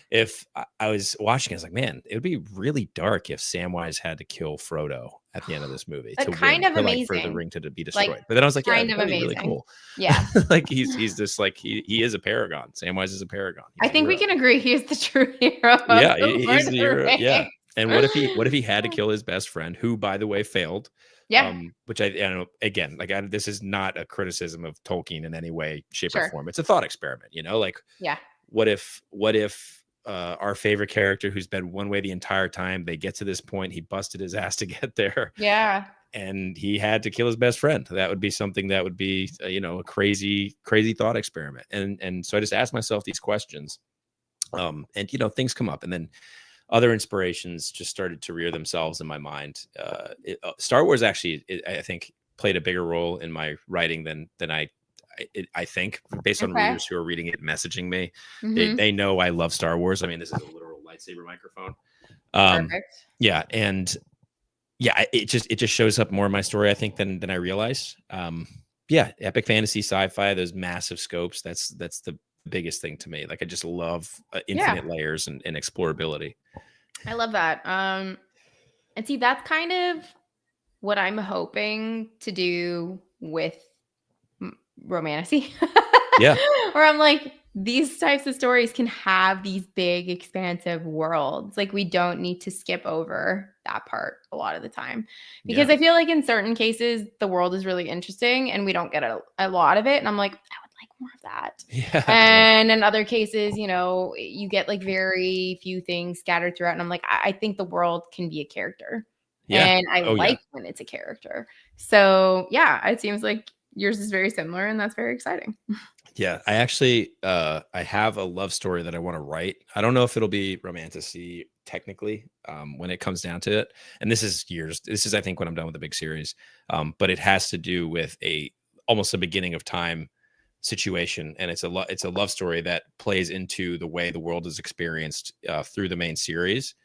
If I was watching, I was like, man, it would be really dark if Samwise had to kill Frodo at the end of this movie to kind of amazing for the ring to be destroyed. But then I was like, kind of amazing, really cool. Yeah. Like he's just like he is a paragon. Samwise is a paragon. I think we can agree he is the true hero. Yeah, he's the hero. Yeah. And what if he had to kill his best friend, who, by the way, failed? Yeah. Which I don't know, again, this is not a criticism of Tolkien in any way, shape, or form. It's a thought experiment, like, what if our favorite character who's been one way the entire time, they get to this point, he busted his ass to get there. Yeah. And he had to kill his best friend. That would be something that would be, a crazy, crazy thought experiment. And so I just asked myself these questions. And things come up, and then other inspirations just started to rear themselves in my mind. Star Wars actually, I think, played a bigger role in my writing than I think, based on readers who are reading it, messaging me. They know I love Star Wars. I mean, this is a literal lightsaber microphone. Perfect. Yeah, and yeah, it just shows up more in my story, I think, than I realize. Yeah, epic fantasy, sci-fi, those massive scopes. That's the biggest thing to me. Like, I just love infinite layers and explorability. I love that. And see, that's kind of what I'm hoping to do with romantasy. Yeah. Where I'm like, these types of stories can have these big, expansive worlds. Like, we don't need to skip over that part a lot of the time, because I feel like in certain cases, the world is really interesting and we don't get a lot of it. And I'm like, I would like more of that. Yeah. And in other cases, you know, you get like very few things scattered throughout. And I'm like, I think the world can be a character. Yeah. And I Oh yeah. like when it's a character. So yeah, it seems like yours is very similar, and that's very exciting. Yeah, I actually I have a love story that I want to write. I don't know if it'll be romantasy technically when it comes down to it. And this is years. This is I think when I'm done with the big series. But it has to do with almost a beginning of time situation, and it's a love story that plays into the way the world is experienced through the main series.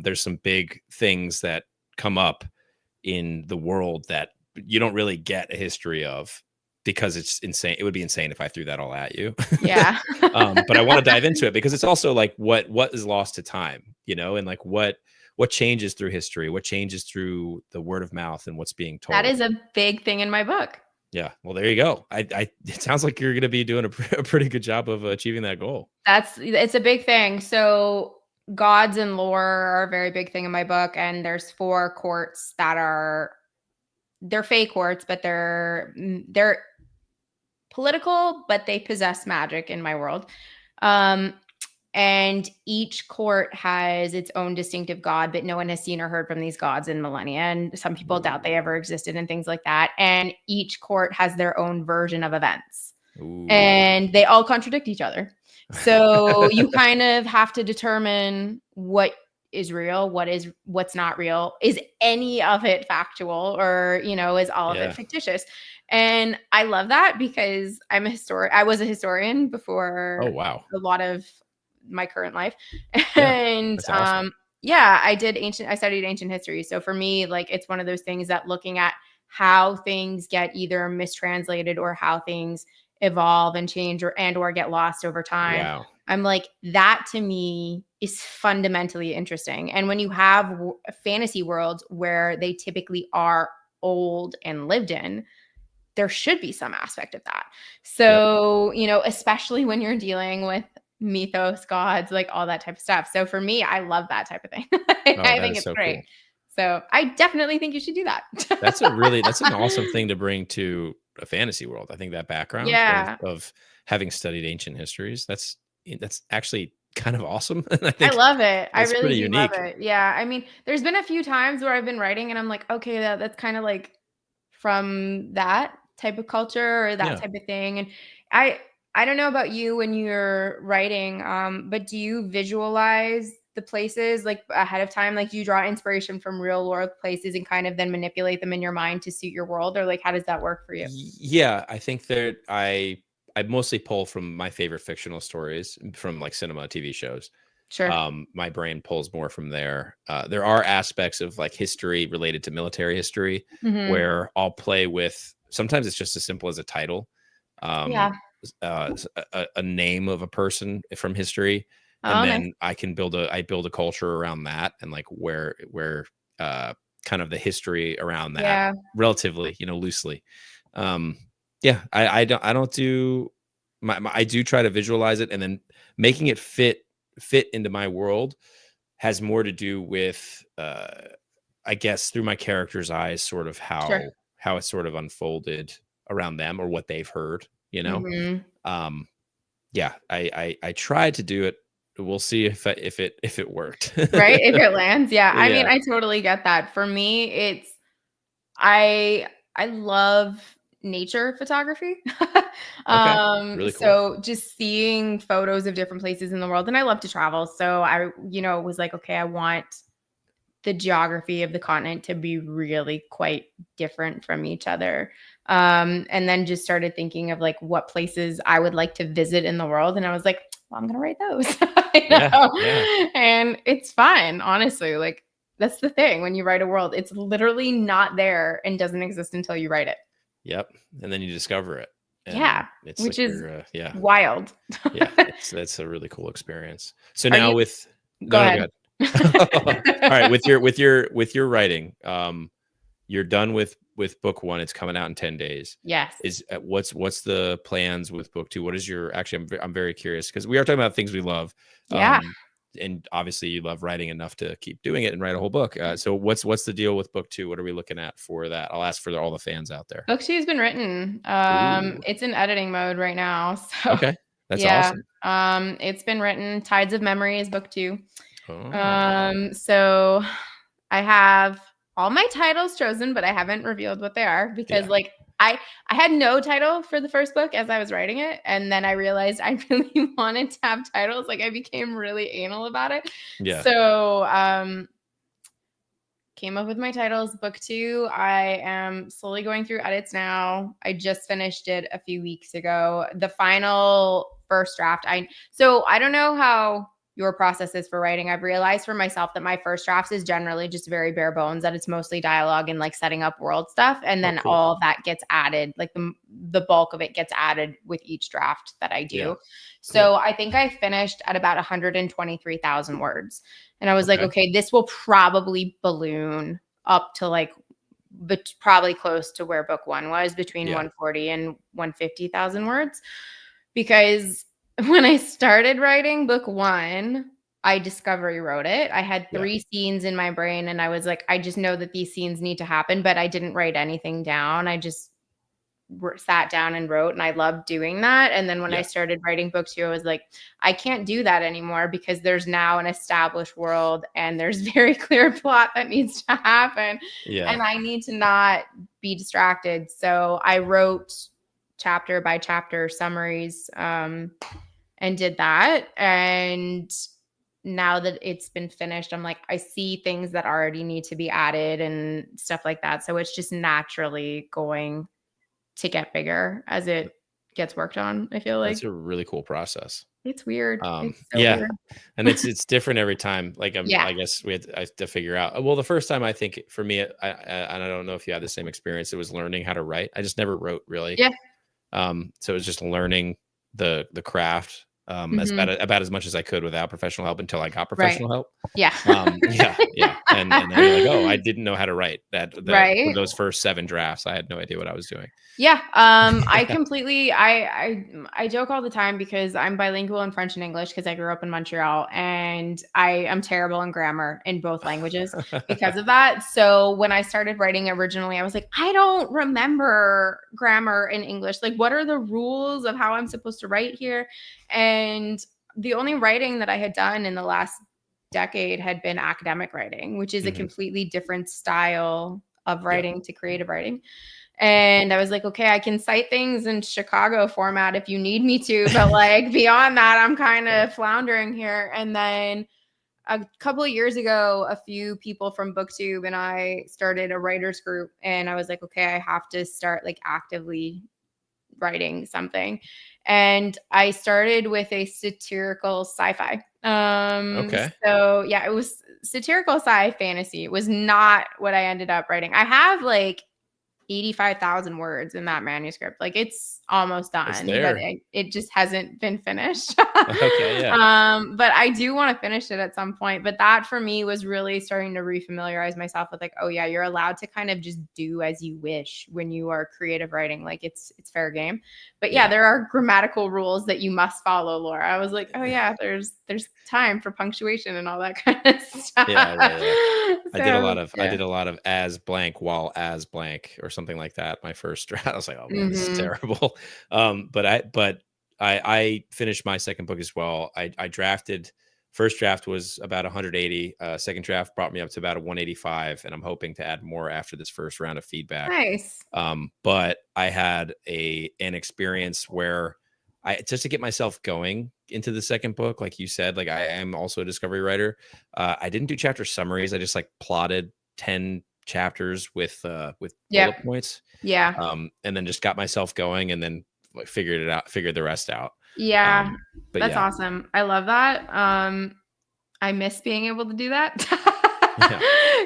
There's some big things that come up in the world that you don't really get a history of because it's insane. It would be insane if I threw that all at you. Yeah. But I want to dive into it because it's also like what is lost to time, you know, and like what changes through history, what changes through the word of mouth and what's being told. That is a big thing in my book. Yeah. Well, there you go. It sounds like you're going to be doing a pretty good job of achieving that goal. It's a big thing. So gods and lore are a very big thing in my book. And there's 4 courts that they're fake courts, but they're political, but they possess magic in my world. And each court has its own distinctive god, but no one has seen or heard from these gods in millennia. And some people doubt they ever existed and things like that. And each court has their own version of events. Ooh. And they all contradict each other. So you kind of have to determine what is real, what's not real. Is any of it factual, or, you know, is all of it fictitious? And I love that because I was a historian before a lot of my current life. And awesome. I studied ancient history. So for me, like, it's one of those things that looking at how things get either mistranslated or how things evolve and change or get lost over time. Wow. I'm like, that to me is fundamentally interesting. And when you have fantasy worlds where they typically are old and lived in, there should be some aspect of that. So, you know, especially when you're dealing with mythos, gods, like all that type of stuff. So for me, I love that type of thing. I think it's so great. Cool. So I definitely think you should do that. That's an awesome thing to bring to a fantasy world. I think that background of having studied ancient histories, that's actually kind of awesome. I love it. I really do love it. Yeah. I mean, there's been a few times where I've been writing and I'm like, okay, that's kind of like from that type of culture or that type of thing. And I don't know about you when you're writing, but do you visualize the places like ahead of time? Like, do you draw inspiration from real world places and kind of then manipulate them in your mind to suit your world? Or like, how does that work for you? Yeah, I think that I mostly pull from my favorite fictional stories from like cinema, TV shows. Sure. My brain pulls more from there. There are aspects of like history related to military history where I'll play with, sometimes it's just as simple as a title. A name of a person from history, and then I can build a culture around that, and like where kind of the history around that relatively, you know, loosely. I don't do I do try to visualize it, and then making it fit into my world has more to do with I guess through my character's eyes, sort of how it sort of unfolded around them or what they've heard, you know. I tried to do it. We'll see if it worked. Right, if it lands. I mean, I totally get that. For me, it's I love nature photography. Really cool. So just seeing photos of different places in the world, and I love to travel, so I was like, okay, I want the geography of the continent to be really quite different from each other. And then just started thinking of like what places I would like to visit in the world. And I was like, well, I'm going to write those. And it's fun, honestly. Like, that's the thing. When you write a world, it's literally not there and doesn't exist until you write it. Yep. And then you discover it. It's which like is wild. That's a really cool experience. So now go ahead. All right, with your writing, you're done with book 1. It's coming out in 10 days. Yes. What's the plans with book 2? What is your, actually, I'm very curious because we are talking about things we love. and obviously you love writing enough to keep doing it and write a whole book. So what's the deal with book 2? What are we looking at for that? I'll ask for all the fans out there. Book 2 has been written. Ooh. It's in editing mode right now. So Okay. That's yeah. awesome. It's been written. Tides of Memory is book 2. Oh. So I have all my titles chosen, but I haven't revealed what they are because like I had no title for the first book as I was writing it. And then I realized I really wanted to have titles. Like I became really anal about it. Yeah. So came up with my titles. Book 2, I am slowly going through edits now. I just finished it a few weeks ago. The final first draft. So I don't know how your process is for writing. I've realized for myself that my first drafts is generally just very bare bones, that it's mostly dialogue and like setting up world stuff. And then cool. all of that gets added, like the bulk of it gets added with each draft that I do. Yeah. So I think I finished at about 123,000 words. And I was like, okay, this will probably balloon up to like, but probably close to where book 1 was, between 140 and 150,000 words. Because when I started writing book 1, I discovery wrote it. I had 3 scenes in my brain and I was like, I just know that these scenes need to happen, but I didn't write anything down. I just sat down and wrote, and I loved doing that. And then when I started writing book 2, I was like, I can't do that anymore because there's now an established world and there's very clear plot that needs to happen. And I need to not be distracted. So I wrote chapter by chapter summaries and did that. And now that it's been finished, I'm like, I see things that already need to be added and stuff like that. So it's just naturally going to get bigger as it gets worked on. I feel like that's a really cool process. It's weird. It's so weird. And it's different every time. Like Yeah. I guess I have to figure out. Well, the first time I think for me, I don't know if you had the same experience. It was learning how to write. I just never wrote really. Yeah. So it was just learning the craft about as much as I could without professional help until I got professional help. Yeah. And then you're like, oh, I didn't know how to write that. For those first 7 drafts, I had no idea what I was doing. Yeah. I completely, I joke all the time because I'm bilingual in French and English because I grew up in Montreal, and I am terrible in grammar in both languages because of that. So when I started writing originally, I was like, I don't remember grammar in English. Like, what are the rules of how I'm supposed to write here? And the only writing that I had done in the last decade had been academic writing, which is a completely different style of writing to creative writing. And I was like, okay, I can cite things in Chicago format if you need me to, but like beyond that, I'm kind of floundering here. And then a couple of years ago, a few people from BookTube and I started a writers group, and I was like, okay, I have to start like actively writing something. And I started with a satirical sci-fi. So yeah, it was satirical sci fantasy. It was not what I ended up writing. I have like 85,000 words in that manuscript. Like it's almost done, but it just hasn't been finished. But I do want to finish it at some point. But that for me was really starting to refamiliarize myself with like, oh yeah, you're allowed to kind of just do as you wish when you are creative writing. Like it's fair game. But yeah, there are grammatical rules that you must follow, Laura. I was like, oh yeah, there's time for punctuation and all that kind of stuff. I did a lot of as blank while as blank or something like that. My first draft, I was like, oh man, this is terrible. But I finished my second book as well. I drafted. First draft was about 180. Second draft brought me up to about a 185, and I'm hoping to add more after this first round of feedback. Nice. But I had an experience where just to get myself going into the second book, like you said, like I am also a discovery writer. I didn't do chapter summaries. I just like plotted 10 chapters with bullet points. Yeah. And then just got myself going, and then like figured the rest out. Yeah. But that's awesome. I love that. I miss being able to do that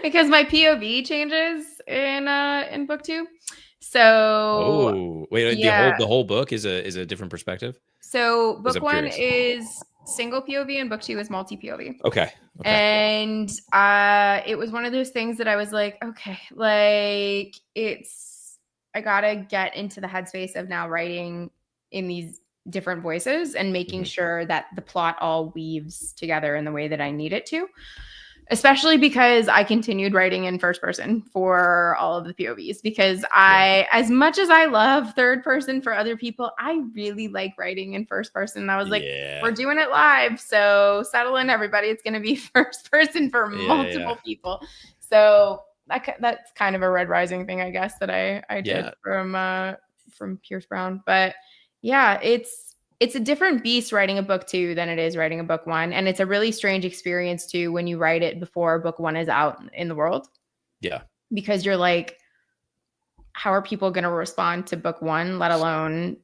because my POV changes in book 2. So the whole book is a different perspective. So book 1 is single POV and book 2 is multi POV. Okay. And it was one of those things that I was like, okay, like I gotta get into the headspace of now writing in these different voices and making sure that the plot all weaves together in the way that I need it to. Especially because I continued writing in first person for all of the POVs, because as much as I love third person for other people, I really like writing in first person. And I was like, we're doing it live, so settle in, everybody. It's going to be first person for multiple people. So that's kind of a Red Rising thing, I guess, that I did from Pierce Brown. But yeah, it's a different beast writing a book 2 than it is writing a book 1. And it's a really strange experience too when you write it before book 1 is out in the world. Yeah. Because you're like, how are people going to respond to book 1, let alone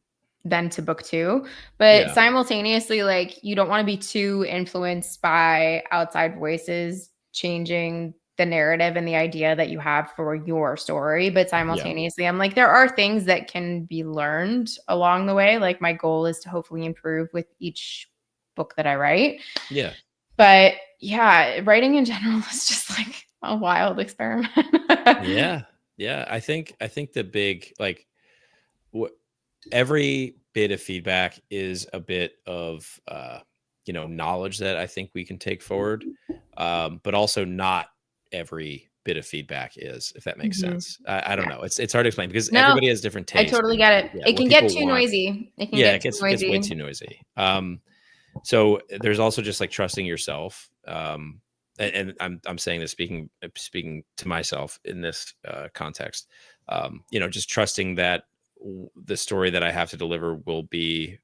then to book 2? But simultaneously, like, you don't want to be too influenced by outside voices changing the narrative and the idea that you have for your story. But simultaneously, I'm like, there are things that can be learned along the way. Like, my goal is to hopefully improve with each book that I write. Yeah. But yeah, writing in general is just like a wild experiment. Yeah. I think the big, like, every bit of feedback is a bit of, knowledge that I think we can take forward. But also not every bit of feedback is, if that makes sense. I don't know. It's hard to explain because everybody has different tastes. I totally get it. It can get too noisy. It gets way too noisy. So there's also just like trusting yourself. And I'm saying this speaking to myself in this context. Just trusting that the story that I have to deliver will be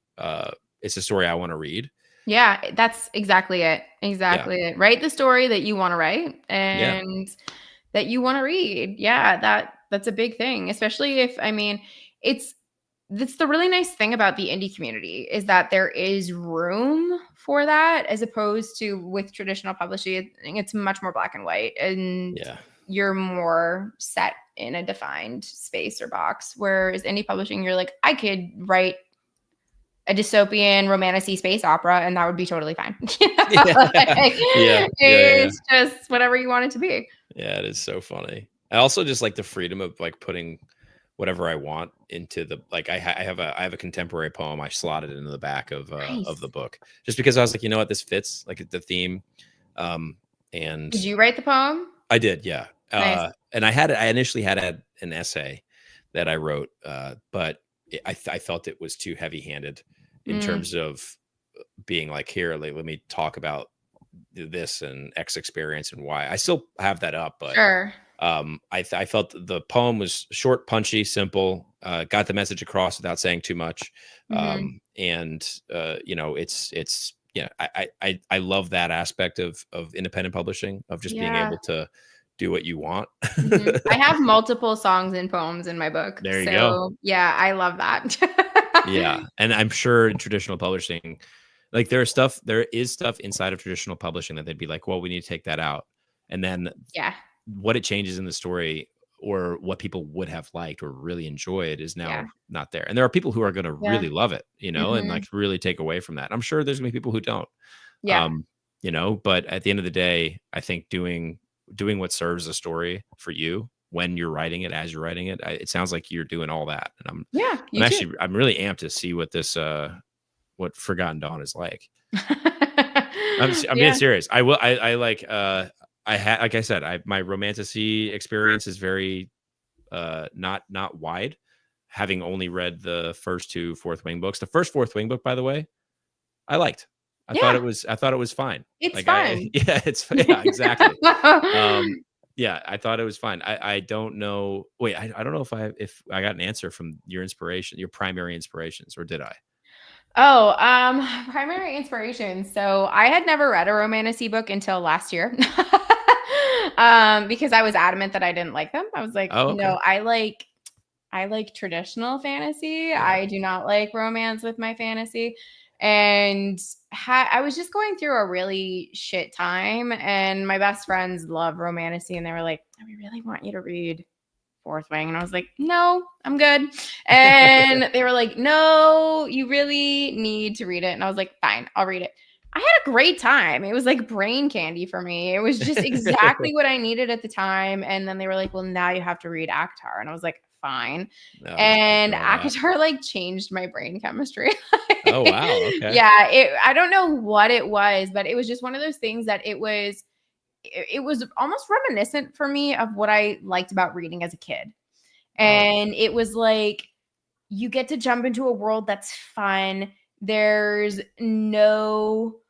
it's a story I want to read. Yeah, that's exactly it. Exactly it. Write the story that you want to write and that you want to read. Yeah, that's a big thing, especially if, I mean, it's the really nice thing about the indie community is that there is room for that, as opposed to with traditional publishing. It's much more black and white, and you're more set in a defined space or box. Whereas indie publishing, you're like, I could write a dystopian romantic space opera and that would be totally fine. It's just whatever you want it to be. Yeah, it is so funny. I also just like the freedom of like putting whatever I want into the, like, I have a contemporary poem. I slotted it into the back of the book just because I was like, you know what, this fits like the theme. And did you write the poem? I did. Yeah. Nice. And I initially had an essay that I wrote, but I felt it was too heavy handed in terms of being like, here, like, let me talk about this and X experience and why. I still have that up, but I felt the poem was short, punchy, simple, got the message across without saying too much. And it's I love that aspect of independent publishing, of just being able to do what you want. I have multiple songs and poems in my book. There you go. Yeah, I love that. Yeah. And I'm sure in traditional publishing, like there is stuff inside of traditional publishing that they'd be like, well, we need to take that out. And then what it changes in the story or what people would have liked or really enjoyed is now not there. And there are people who are going to really love it, and like really take away from that. I'm sure there's gonna be people who don't, but at the end of the day, I think doing what serves a story for you when you're writing it, as you're writing it, it sounds like you're doing all that. And I'm really amped to see what this, what Forgotten Dawn is like. I'm being serious. Like I said, my romantasy experience is very, not wide, having only read the first 2 Fourth Wing books. The first Fourth Wing book, by the way, I liked. I thought it was fine. It's fine. Exactly. I thought it was fine. I don't know. Wait, I don't know if I got an answer from your primary inspirations, or did I? Oh, primary inspiration. So I had never read a romantasy book until last year. Because I was adamant that I didn't like them. I was like, no, I like traditional fantasy. I do not like romance with my fantasy. And I was just going through a really shit time, and my best friends love romantasy, and they were like, we really want you to read Fourth Wing. And I was like, no, I'm good. And they were like, no, you really need to read it. And I was like, fine, I'll read it. I had a great time. It was like brain candy for me. It was just exactly what I needed at the time. And then they were like, well, now you have to read ACOTAR. And I was like, fine. No, I'm sorry to And hear all that. ACOTAR like changed my brain chemistry. Oh, wow. Okay. Yeah, I don't know what it was, but it was just one of those things that it was almost reminiscent for me of what I liked about reading as a kid. Oh, And it was like you get to jump into a world that's fun. There's no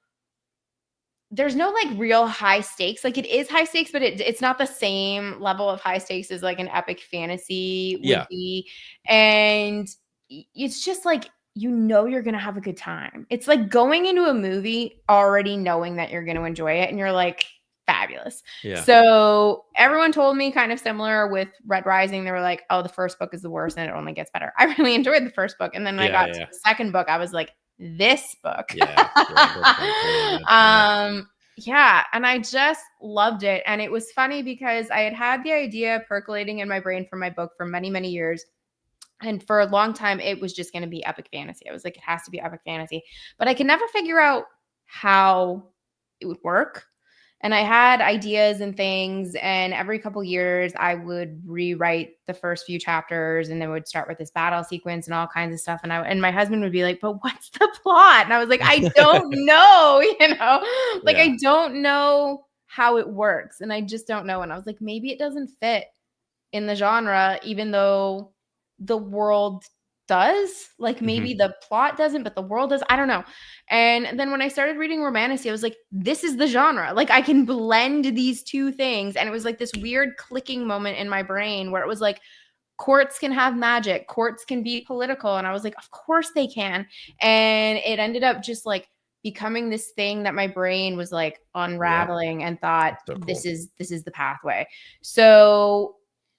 like real high stakes. Like it is high stakes, but it's not the same level of high stakes as like an epic fantasy would yeah. be. And it's just like you're going to have a good time. It's like going into a movie already knowing that you're going to enjoy it and you're like fabulous. Yeah. So everyone told me kind of similar with Red Rising. They were like, "Oh, the first book is the worst and it only gets better." I really enjoyed the first book, and then when I Yeah. got to Yeah. the second book, I was like, this book. Yeah. Yeah. Both sound pretty good. Yeah. Yeah, and I just loved it. And it was funny because I had the idea percolating in my brain for my book for many, many years. And for a long time, it was just going to be epic fantasy. I was like, it has to be epic fantasy. But I could never figure out how it would work. And I had ideas and things, and every couple years I would rewrite the first few chapters, and then would start with this battle sequence and all kinds of stuff. And my husband would be like, "But what's the plot?" And I was like, "I don't know, like Yeah. I don't know how it works, and I just don't know." And I was like, maybe it doesn't fit in the genre, even though the world does. Like maybe Mhm. the plot doesn't, but the world does. I don't know. And then when I started reading romantasy, I was like, this is the genre. Like I can blend these two things. And it was like this weird clicking moment in my brain where it was like, courts can have magic, courts can be political. And I was like, of course they can. And it ended up just like becoming this thing that my brain was like Yep. unraveling and thought, That's so this cool. is the pathway. So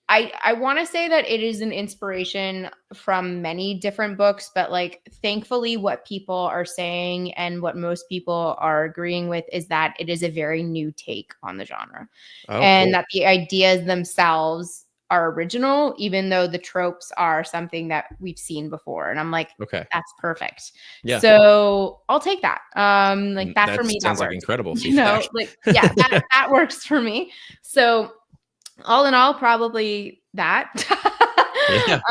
I want to say that it is an inspiration from many different books, but like thankfully what people are saying and what most people are agreeing with is that it is a very new take on the genre, Oh, and cool. that the ideas themselves are original, even though the tropes are something that we've seen before. And I'm like, Okay. that's perfect. Yeah. So I'll take that. Like that for That me, that sounds like works. incredible feedback. Like yeah, that works for me. So all in all, probably that. Yeah.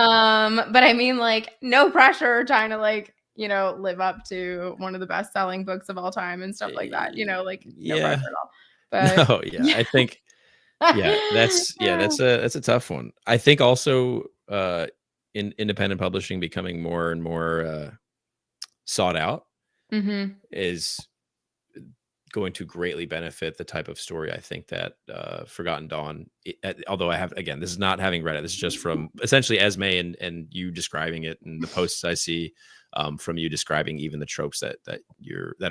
But I mean, like, no pressure trying to like, live up to one of the best selling books of all time and stuff like that, like no pressure Yeah. at all. But No, yeah. yeah. I think that's a tough one. I think also in independent publishing becoming more and more sought out Mhm. is going to greatly benefit the type of story I think that Forgotten Dawn, although I have, again, this is not having read it, this is just from essentially Esme and you describing it and the posts I see from you describing even the tropes that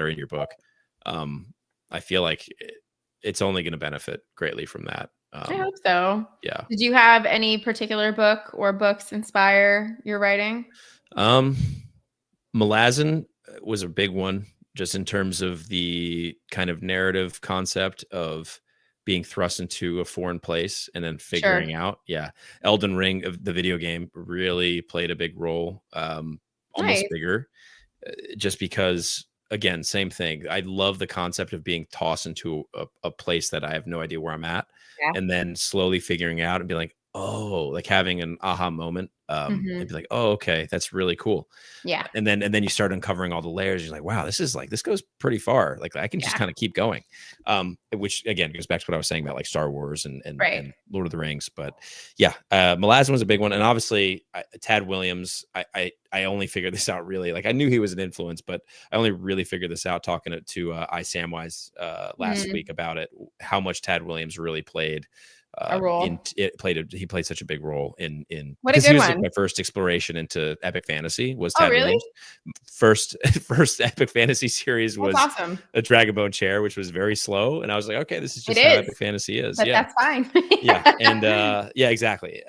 are in your book. I feel like it's only going to benefit greatly from that. I hope so. Yeah. Did you have any particular book or books inspire your writing? Um, Malazan was a big one, just in terms of the kind of narrative concept of being thrust into a foreign place and then Sure. figuring out. Yeah. Elden Ring, of the video game, really played a big role, almost Nice. bigger, just because, again, same thing. I love the concept of being tossed into a place that I have no idea where I'm at, Yeah. and then slowly figuring out and be like, oh, like having an aha moment, and Mhm. be like, oh, okay, that's really cool. Yeah. And then you start uncovering all the layers. You're like, wow, this goes pretty far. Like I can just Yeah. kind of keep going. Which again goes back to what I was saying about like Star Wars Right. and Lord of the Rings. But yeah, Malazan was a big one, and obviously Tad Williams. I only figured this out really. Like I knew he was an influence, but I only really figured this out talking to I Samwise last Mhm. week about it. How much Tad Williams really played A in role. it played he played such a big role in What a because he good was like one. my first exploration into epic fantasy was Oh, Tad really? Williams. First epic fantasy series That's was awesome. a Dragonbone Chair, which was very slow, and I was like, okay, this is It just how is, epic fantasy is. but Yeah. that's fine. Yeah, and yeah, exactly.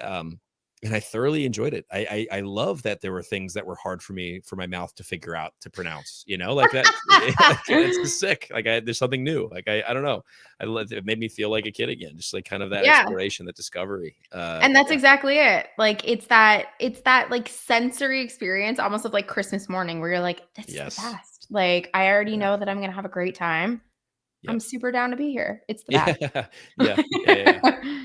And I thoroughly enjoyed it. I love that there were things that were hard for me for my mouth to figure out to pronounce. Like that. Like, it's just sick. Like there's something new. Like I don't know. It made me feel like a kid again. Just like kind of that Yeah. exploration, that discovery. And that's Yeah. exactly it. Like it's that like sensory experience almost of like Christmas morning where you're like, this is the Yes. best. Like I already Yeah. know that I'm gonna have a great time. I'm Yep. super down to be here. It's the Yeah. best. Yeah. Yeah. Yeah.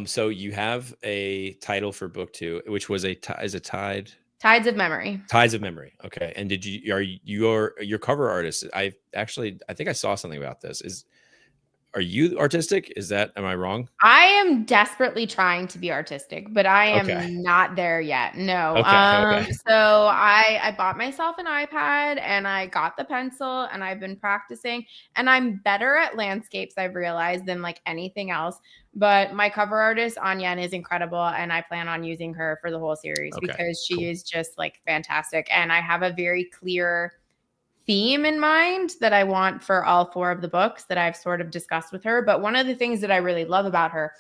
So you have a title for book 2, which was is it Tides of Memory. Tides of Memory. Okay. And are your cover artist? I think I saw something about this. Are you artistic? Am I wrong? I am desperately trying to be artistic, but I Okay. am not there yet. No. Okay. So I bought myself an iPad and I got the pencil and I've been practicing, and I'm better at landscapes, I've realized, than like anything else. But my cover artist, Anyan, is incredible, and I plan on using her for the whole series Okay. because she Cool. is just like fantastic. And I have a very clear theme in mind that I want for all 4 of the books that I've sort of discussed with her. But one of the things that I really love about her,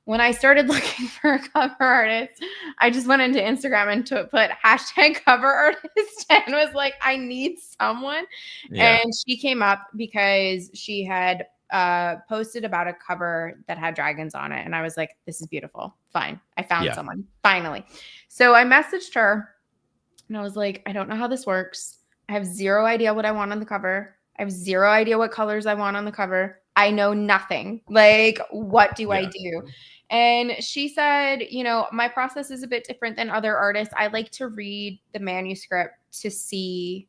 when I started looking for a cover artist, I just went into Instagram and put hashtag cover artist and was like, I need someone. Yeah. And she came up because she had posted about a cover that had dragons on it. And I was like, this is beautiful. Fine. I found someone finally. So I messaged her and I was like, I don't know how this works. I have zero idea what I want on the cover. I have zero idea what colors I want on the cover. I know nothing. Like, what do I do? And she said, my process is a bit different than other artists. I like to read the manuscript to see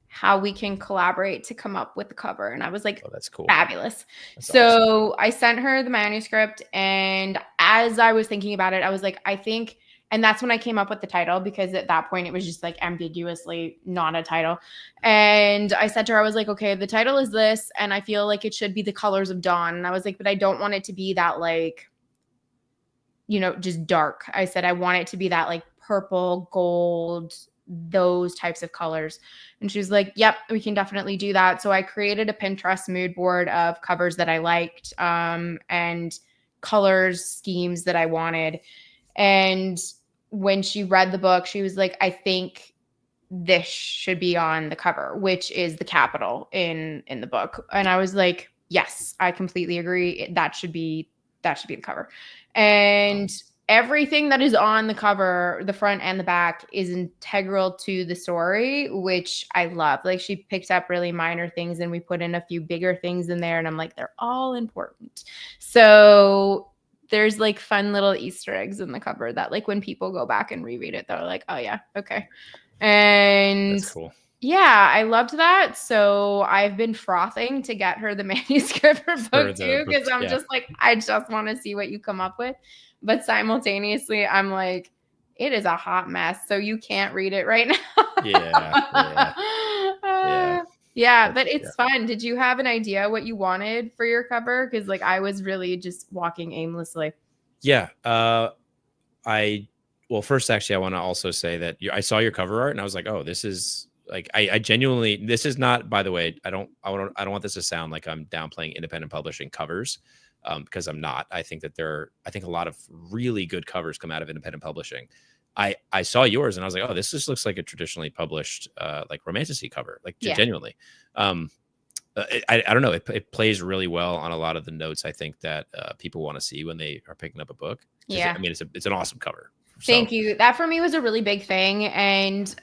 how we can collaborate to come up with the cover. And I was like, oh, that's cool. Fabulous. That's So awesome. I sent her the manuscript. And as I was thinking about it, I was like, I think, and that's when I came up with the title, because at that point it was just like ambiguously not a title. And I said to her, I was like, okay, the title is this, and I feel like it should be The Colors of Dawn. And I was like, but I don't want it to be that like, just dark. I said, I want it to be that like purple, gold, those types of colors. And she was like, yep, we can definitely do that. So I created a Pinterest mood board of covers that I liked, and colors schemes that I wanted. And when she read the book, she was like, I think this should be on the cover, which is the capital in the book. And I was like, yes, I completely agree. That should be the cover. And everything that is on the cover, the front and the back, is integral to the story, which I love. Like, she picked up really minor things and we put in a few bigger things in there, and I'm like, they're all important. So there's like fun little Easter eggs in the cover that, like, when people go back and reread it, they're like, oh yeah, okay. And That's cool. Yeah, I loved that. So I've been frothing to get her the manuscript for book 2, because I'm just like, I just want to see what you come up with. But simultaneously, I'm like, it is a hot mess, so you can't read it right now. But it's fun. Did you have an idea what you wanted for your cover? Because like, I was really just walking aimlessly. Yeah. Well, first, actually, I want to also say that I saw your cover art and I was like, oh, this is like, I genuinely, this is not, by the way, I don't want this to sound like I'm downplaying independent publishing covers, because I'm not. I think that I think a lot of really good covers come out of independent publishing. I saw yours and I was like, oh, this just looks like a traditionally published, like romantasy cover, like genuinely. I don't know. It plays really well on a lot of the notes, I think, that people want to see when they are picking up a book. I mean, it's an awesome cover. Thank you. That for me was a really big thing. And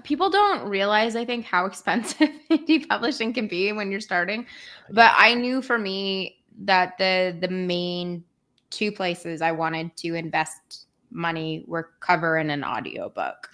people don't realize, I think, how expensive indie publishing can be when you're starting. But I knew for me that the main 2 places I wanted to invest money were cover and an audiobook.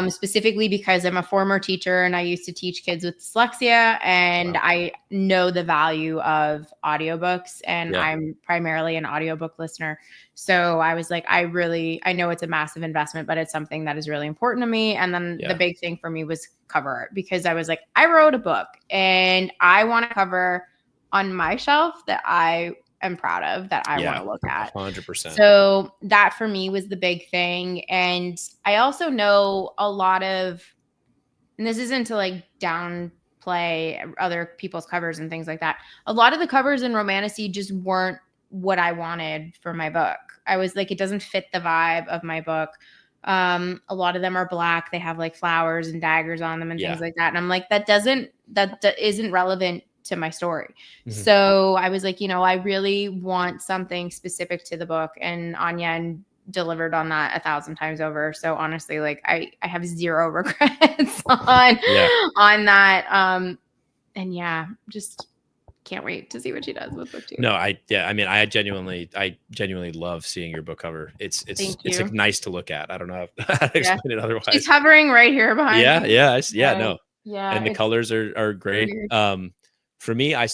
Specifically because I'm a former teacher and I used to teach kids with dyslexia, and I know the value of audiobooks, and I'm primarily an audiobook listener. So I was like, I know it's a massive investment, but it's something that is really important to me. And then the big thing for me was cover art, because I was like, I wrote a book and I want to cover on my shelf that I am proud of, that I want to look at. 100%. So that for me was the big thing. And I also know a lot of, and this isn't to like downplay other people's covers and things like that, a lot of the covers in romantasy just weren't what I wanted for my book. I was like, it doesn't fit the vibe of my book. A lot of them are black. They have like flowers and daggers on them and things like that. And I'm like, that isn't relevant to my story. So I was like, I really want something specific to the book, and Anya delivered on that 1,000 times over. So honestly, like, I have zero regrets on that. And just can't wait to see what she does with book 2. No, I mean, I genuinely love seeing your book cover. It's like nice to look at. I don't know how to explain it otherwise. She's hovering right here behind me. No. And the colors are great. Weird. For me, I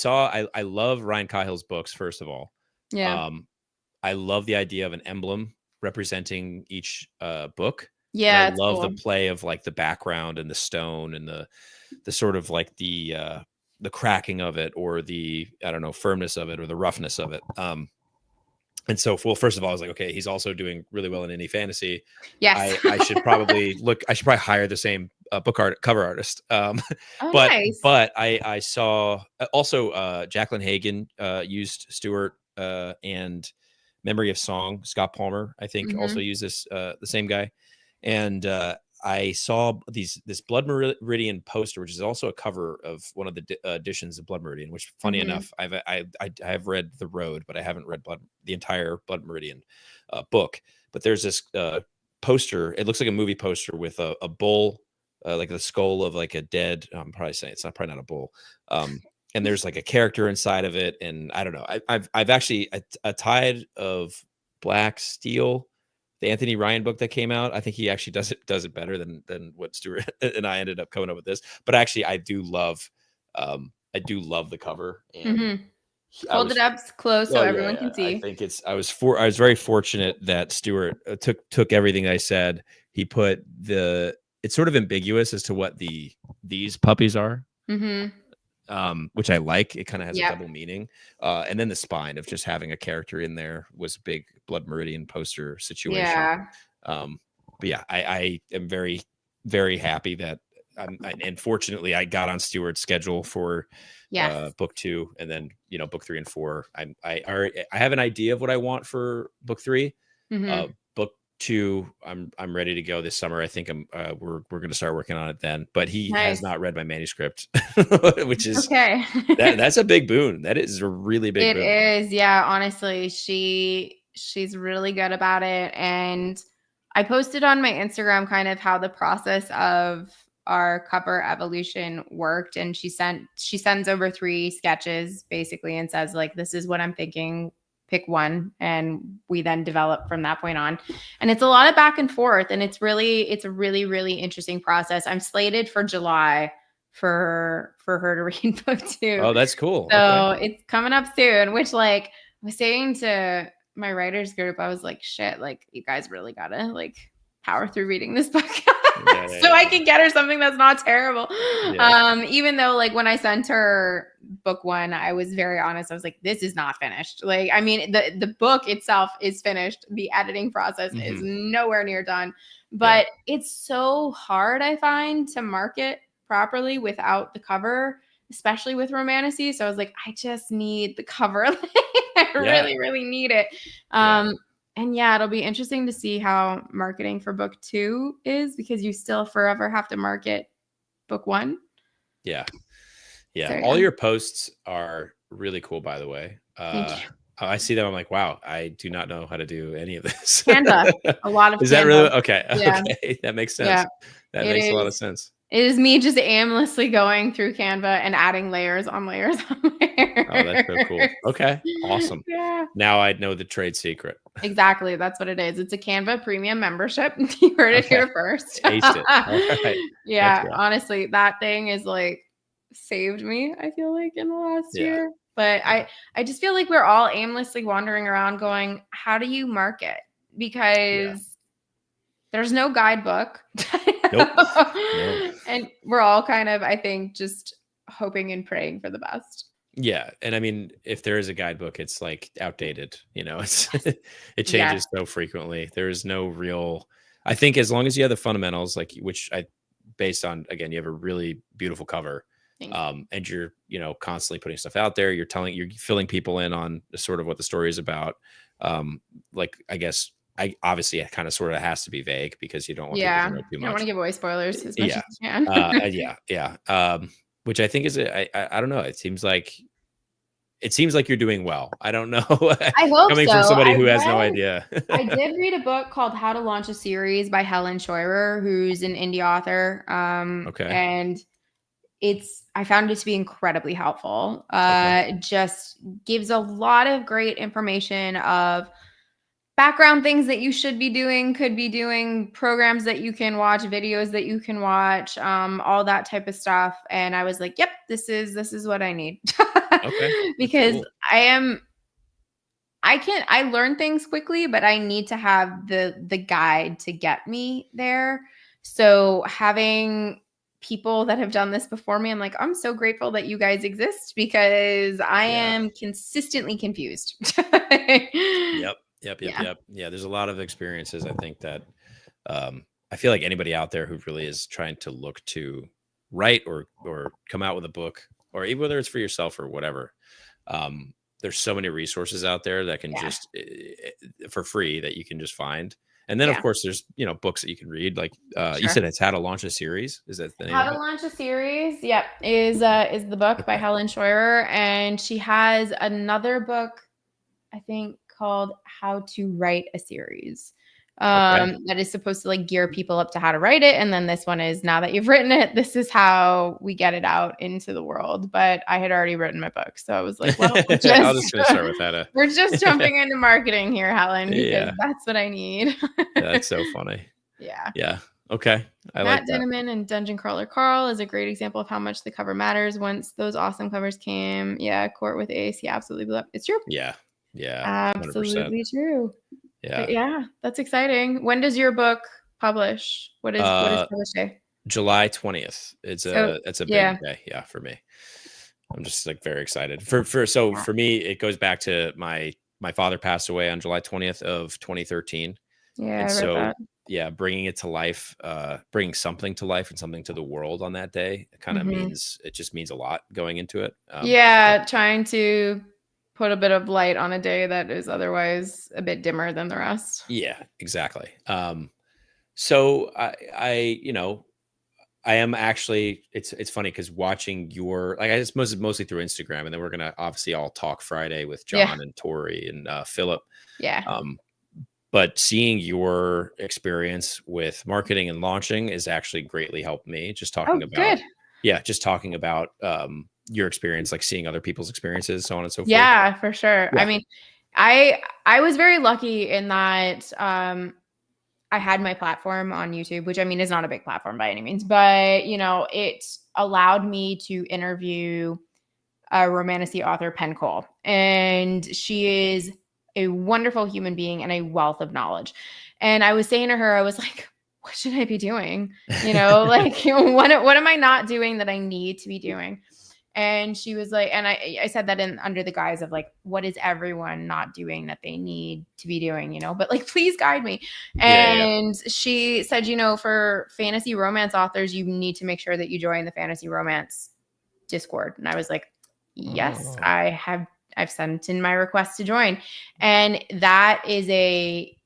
love Ryan Cahill's books, first of all. Yeah. I love the idea of an emblem representing each book. Yeah. And I love the play of like the background and the stone and the sort of like the cracking of it, or the, I don't know, firmness of it, or the roughness of it. And so, well, first of all, I was like, okay, he's also doing really well in indie fantasy. Yes. I should probably hire the same cover artist. Nice. But I saw also Jacqueline Hagan used Stuart, and Memory of Song, Scott Palmer, I think also used this, the same guy. And I saw this Blood Meridian poster, which is also a cover of one of the editions of Blood Meridian, which, funny enough, I have read The Road, but I haven't read the entire Blood Meridian book. But there's this poster. It looks like a movie poster with a bull, like the skull of like a dead. I'm probably saying it's probably not a bull. And there's like a character inside of it, and I don't know. I've actually a Tide of Black Steel, the Anthony Ryan book that came out. I think he actually does it better than what Stuart and I ended up coming up with this. But actually, I do love the cover. And hold it up close so everyone can see. I think I was very fortunate that Stuart took everything I said. He put it's sort of ambiguous as to what these puppies are. Which I like. It kind of has a double meaning. And then the spine of just having a character in there was a big Blood Meridian poster situation. Yeah. But yeah, I am very, very happy that and fortunately I got on Stuart's schedule for book 2, and then, book 3 and 4. I have an idea of what I want for book 3. Book 2, I'm ready to go this summer. I think we're going to start working on it then. But he has not read my manuscript, which is okay. That's a big boon. That is a really big boon. It is, yeah. Honestly, she's really good about it. And I posted on my Instagram kind of how the process of our cover evolution worked, and she sends over 3 sketches basically and says, like, this is what I'm thinking, pick one, and we then develop from that point on. And it's a lot of back and forth, and it's a really, really interesting process. I'm slated for July for her to read book 2. Oh, that's cool. So it's coming up soon, which, like, I was saying to my writers group, I was like, shit, like, you guys really gotta like power through reading this book so I can get her something that's not terrible. Even though, like, when I sent her book 1, I was very honest. I was like, this is not finished. Like, I mean, the book itself is finished. The editing process is nowhere near done, but it's so hard, I find, to market properly without the cover, especially with romantasy. So I was like, I just need the cover. I really, really need it. And it'll be interesting to see how marketing for book 2 is, because you still forever have to market book 1. Yeah. So, all your posts are really cool, by the way. I see them. I'm like, wow, I do not know how to do any of this. Canva. A lot of Is Canva. That really? Okay. Yeah. Okay. That makes sense. Yeah. That makes a lot of sense. It is me just aimlessly going through Canva and adding layers on layers on layers. Oh, that's so cool. Okay. Awesome. Yeah. Now I know the trade secret. Exactly. That's what it is. It's a Canva premium membership. You heard it here first. Aced it. All right. Yeah. Honestly, that thing is like saved me, I feel like, in the last year. But I just feel like we're all aimlessly wandering around going, how do you market? Because there's no guidebook. Nope. And we're all kind of, I think, just hoping and praying for the best. Yeah. And I mean, if there is a guidebook, it's like outdated, it changes so frequently. There is no real, I think, as long as you have the fundamentals, like, which based on, again, you have a really beautiful cover. And you're, constantly putting stuff out there. You're filling people in on sort of what the story is about. Like, I guess, obviously it kind of sort of has to be vague, because you don't want people to know too much. You don't want to give away spoilers as much as you can. Which I think is, I don't know. It seems like you're doing well. I don't know. I hope coming from somebody who has no idea. I did read a book called How to Launch a Series by Helen Scheurer, who's an indie author. And I found it to be incredibly helpful. Okay. Just gives a lot of great information of background things that you should be doing, could be doing, programs that you can watch, videos that you can watch, all that type of stuff. And I was like, yep, this is what I need. Okay. That's Because cool. I learn things quickly, but I need to have the guide to get me there. So having people that have done this before me, I'm like, I'm so grateful that you guys exist because I Yeah. am consistently confused. Yep. Yep. Yep. Yeah. Yep. Yeah. There's a lot of experiences. I think that I feel like anybody out there who really is trying to look to write or come out with a book, or even whether it's for yourself or whatever, there's so many resources out there that can Yeah. just for free that you can just find. And then of Yeah. course there's books that you can read. Like you Sure. said, it's How to Launch a Series. Is that the name How of to it? Launch a Series, yep, is the book by Okay. Helen Scheurer, and she has another book, I think, called How to Write a Series. Okay. That is supposed to like gear people up to how to write it, and then this one is now that you've written it, this is how we get it out into the world. But I had already written my book, so I was like, well, I was just gonna start with that. we're just jumping into marketing here, Helen, because Yeah, that's what I need. that's so funny. Yeah. Yeah. Okay. I like Matt that. Dinneman and Dungeon Crawler Carl is a great example of how much the cover matters. Once those awesome covers came, yeah, Court with Ace, he absolutely blew up. It's true. Yeah. Yeah. 100%. Absolutely true. But Yeah. yeah, that's exciting. When does your book publish? What is Uh, publish day? July 20th. So It's a big yeah, day. Yeah, for me. I'm just like very excited. So yeah, for me, it goes back to my father passed away on July 20th of 2013. yeah, And I read so that. yeah, bringing it to life, bringing something to life and something to the world on that day kind of Hmm. means it just means a lot going into it. So Yeah, trying to put a bit of light on a day that is otherwise a bit dimmer than the rest. yeah, exactly. So I am actually it's funny because watching your like I just mostly through Instagram, and then we're gonna obviously all talk Friday with Yeah, John and Tori and Philip. yeah. Um, but seeing your experience with marketing and launching is actually greatly helped me. Oh, good. Just talking about your experience, like seeing other people's experiences, so on and so forth. Yeah, for sure. I Yeah, mean, I was very lucky in that I had my platform on YouTube, which I mean is not a big platform by any means, but it allowed me to interview a romantasy author, Penn Cole, and she is a wonderful human being and a wealth of knowledge. And I was saying to her, I was like, what should I be doing? Like what am I not doing that I need to be doing? And she was like, and I said that in under the guise of like, what is everyone not doing that they need to be doing, but like, please guide me. yeah. And she said, for fantasy romance authors, you need to make sure that you join the fantasy romance Discord. And I was like, yes, Oh, I've sent in my request to join. And that is a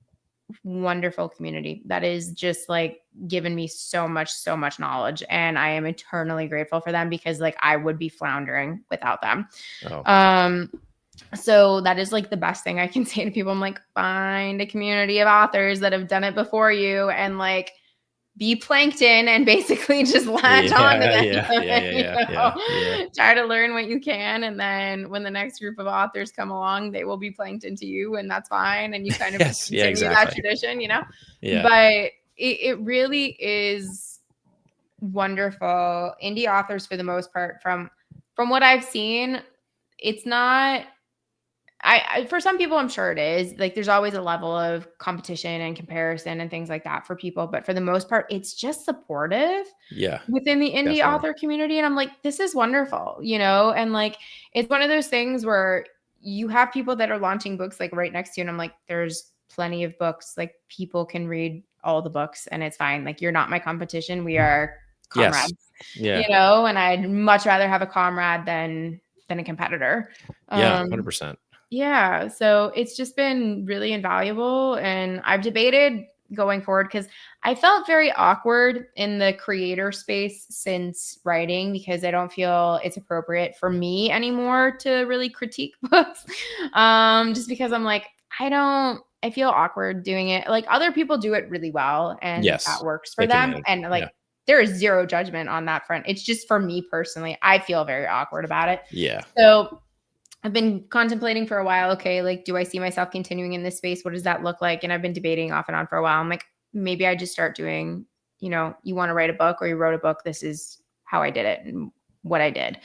wonderful community that is just like given me so much knowledge, and I am eternally grateful for them because like I would be floundering without them. oh, So that is like the best thing I can say to people. I'm like, find a community of authors that have done it before you and like be plankton and basically just latch on to yeah, yeah, them. yeah, yeah, yeah, yeah. Try to learn what you can, and then when the next group of authors come along, they will be plankton to you, and that's fine, and you kind of Yes, yeah, continue that exactly. tradition. Yeah, But it really is wonderful. Indie authors, for the most part, from what I've seen, it's not I for some people, I'm sure it is. Like, there's always a level of competition and comparison and things like that for people, but for the most part, it's just supportive yeah, within the indie definitely. author community, and I'm like, this is wonderful. And like, it's one of those things where you have people that are launching books like right next to you, and I'm like, there's plenty of books. Like, people can read all the books, and it's fine. Like, you're not my competition. We are Yes, comrades. yeah, And I'd much rather have a comrade than a competitor. yeah, Um, 100%. yeah, so it's just been really invaluable, and I've debated going forward because I felt very awkward in the creator space since writing because I don't feel it's appropriate for me anymore to really critique books. Just because I'm like, I feel awkward doing it. Like, other people do it really well and that Yes, works for they can them. manage. And like, Yeah, there is zero judgment on that front. It's just for me personally, I feel very awkward about it. Yeah. So I've been contemplating for a while, okay, like, do I see myself continuing in this space? What does that look like? And I've been debating off and on for a while. I'm like, maybe I just start doing, you want to write a book or you wrote a book. This is how I did it and what I did.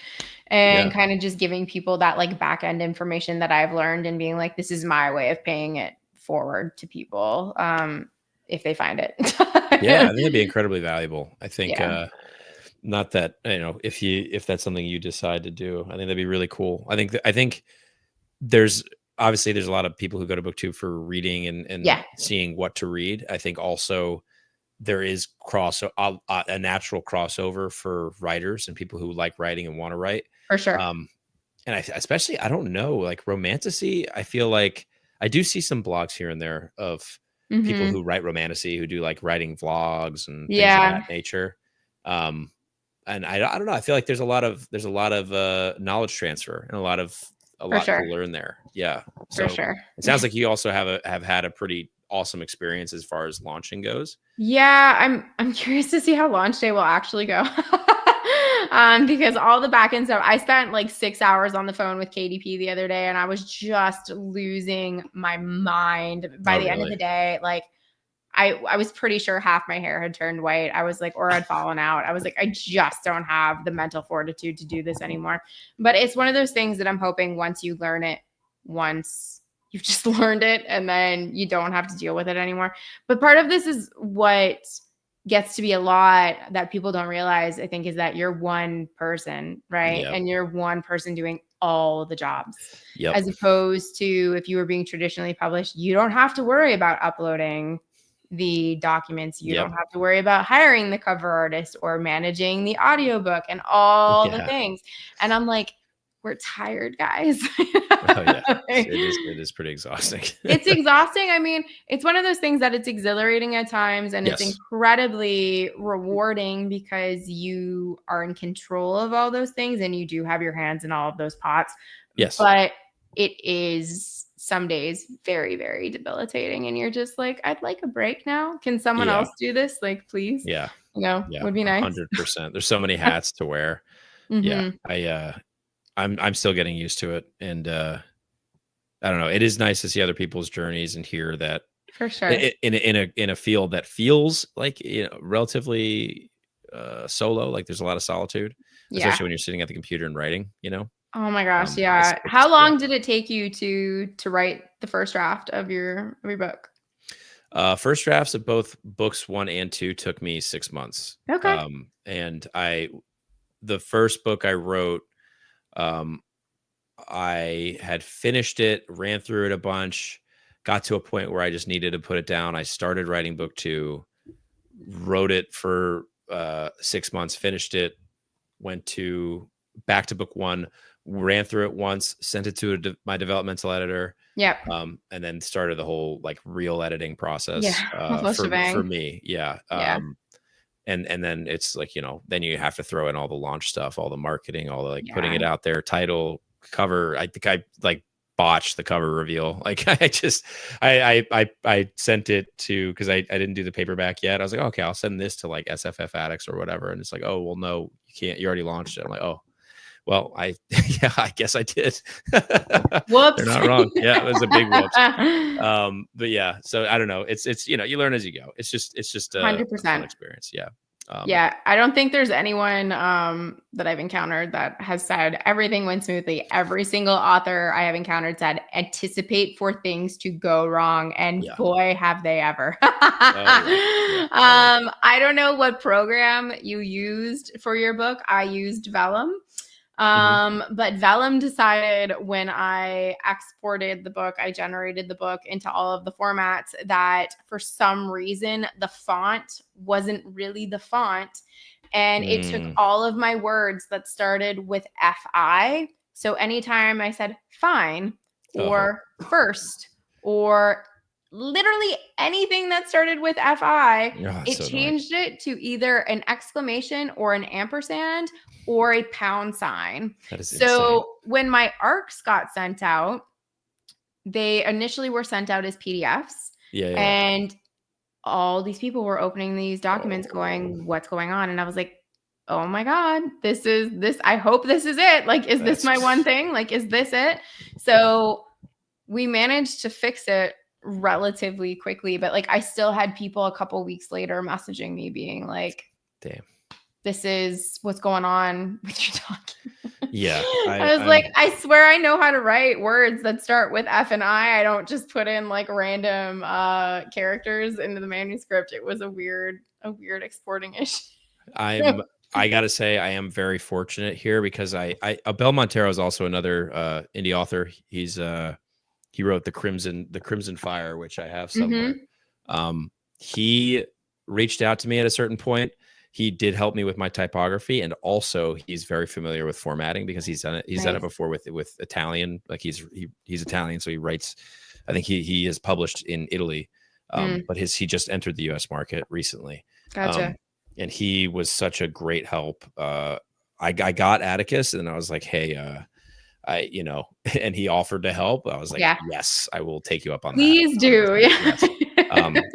And kind of just giving people that like back end information that I've learned and being like, this is my way of paying it forward to people if they find it. Yeah, I think that'd be incredibly valuable. I think not that, if that's something you decide to do, I think that'd be really cool. I think there's a lot of people who go to BookTube for reading and seeing what to read. I think also there is a natural crossover for writers and people who like writing and want to write. For sure. And especially, I don't know, like romantasy, I feel like I do see some blogs here and there of people who write romantasy, who do like writing vlogs and things of that nature. And I don't know. I feel like there's a lot of knowledge transfer and a lot to learn there. Yeah. So it sounds like you also have had a pretty awesome experience as far as launching goes. Yeah, I'm curious to see how launch day will actually go. Because all the back end stuff, I spent like 6 hours on the phone with KDP the other day and I was just losing my mind by the end of the day. Like I was pretty sure half my hair had turned white. I was like, or had fallen out. I was like, I just don't have the mental fortitude to do this anymore. But it's one of those things that I'm hoping once you learn it, once you've just learned it, and then you don't have to deal with it anymore. But part of this is what gets to be a lot that people don't realize, I think, is that you're one person, right? Yep. And you're one person doing all the jobs. Yep. As opposed to if you were being traditionally published, you don't have to worry about uploading the documents. You don't have to worry about hiring the cover artist or managing the audiobook and all the things. And I'm like, we're tired, guys. Oh, yeah. It is pretty exhausting. It's exhausting. I mean, it's one of those things that it's exhilarating at times and it's incredibly rewarding because you are in control of all those things and you do have your hands in all of those pots. Yes. But it is some days very, very debilitating. And you're just like, I'd like a break now. Can someone else do this? Like, please. Yeah. Would be nice. 100%. There's so many hats to wear. Yeah. I'm still getting used to it. And I don't know. It is nice to see other people's journeys and hear that for sure in a field that feels like, relatively solo, like there's a lot of solitude, especially when you're sitting at the computer and writing, Oh my gosh. Yeah. How long did it take you to write the first draft of your book? First drafts of both books 1 and 2 took me 6 months. Okay. And the first book I wrote, I had finished it, ran through it a bunch, got to a point where I just needed to put it down. I started writing book 2, wrote it for 6 months, finished it, went back to book 1, ran through it once, sent it to my developmental editor. Yeah. And then started the whole like real editing process for me. Yeah. And then it's like, then you have to throw in all the launch stuff, all the marketing, all the like putting it out there, title, cover. I think I like botched the cover reveal. Like I sent it to, cause I didn't do the paperback yet. I was like, okay, I'll send this to like SFF Addicts or whatever. And it's like, oh, well, no, you can't, you already launched it. I'm like, oh, well, I guess I did. Whoops. They're not wrong. Yeah, it was a big whoops. But yeah, so I don't know. It's you learn as you go. It's just a 100% fun experience. Yeah. I don't think there's anyone that I've encountered that has said everything went smoothly. Every single author I have encountered said anticipate for things to go wrong, and boy, have they ever. I don't know what program you used for your book. I used Vellum. But Vellum decided when I exported the book, I generated the book into all of the formats, that for some reason the font wasn't really the font. And it took all of my words that started with FI. So anytime I said fine or first or literally anything that started with FI, it changed it to either an exclamation or an ampersand or a pound sign. That is so insane. When my ARCs got sent out, they initially were sent out as PDFs. Yeah. And all these people were opening these documents going, what's going on? And I was like, oh my God, I hope this is it. Like, is this my one thing? Like, is this it? So we managed to fix it relatively quickly, but like I still had people a couple weeks later messaging me being like, damn, this is what's going on with your document. Yeah. I was like, I swear I know how to write words that start with F and I don't just put in like random characters into the manuscript. It was a weird exporting issue. I gotta say, I am very fortunate here because Abel Montero is also another indie author. He wrote the Crimson Fire, which I have somewhere. He reached out to me at a certain point. He did help me with my typography, and also he's very familiar with formatting because he's done it. He's done it before with Italian. Like he's Italian, so he writes. I think he has published in Italy, but he just entered the U.S. market recently. Gotcha. And he was such a great help. I got Atticus, and I was like, hey, and he offered to help. I was like, yes, I will take you up on that. Please do. Yes.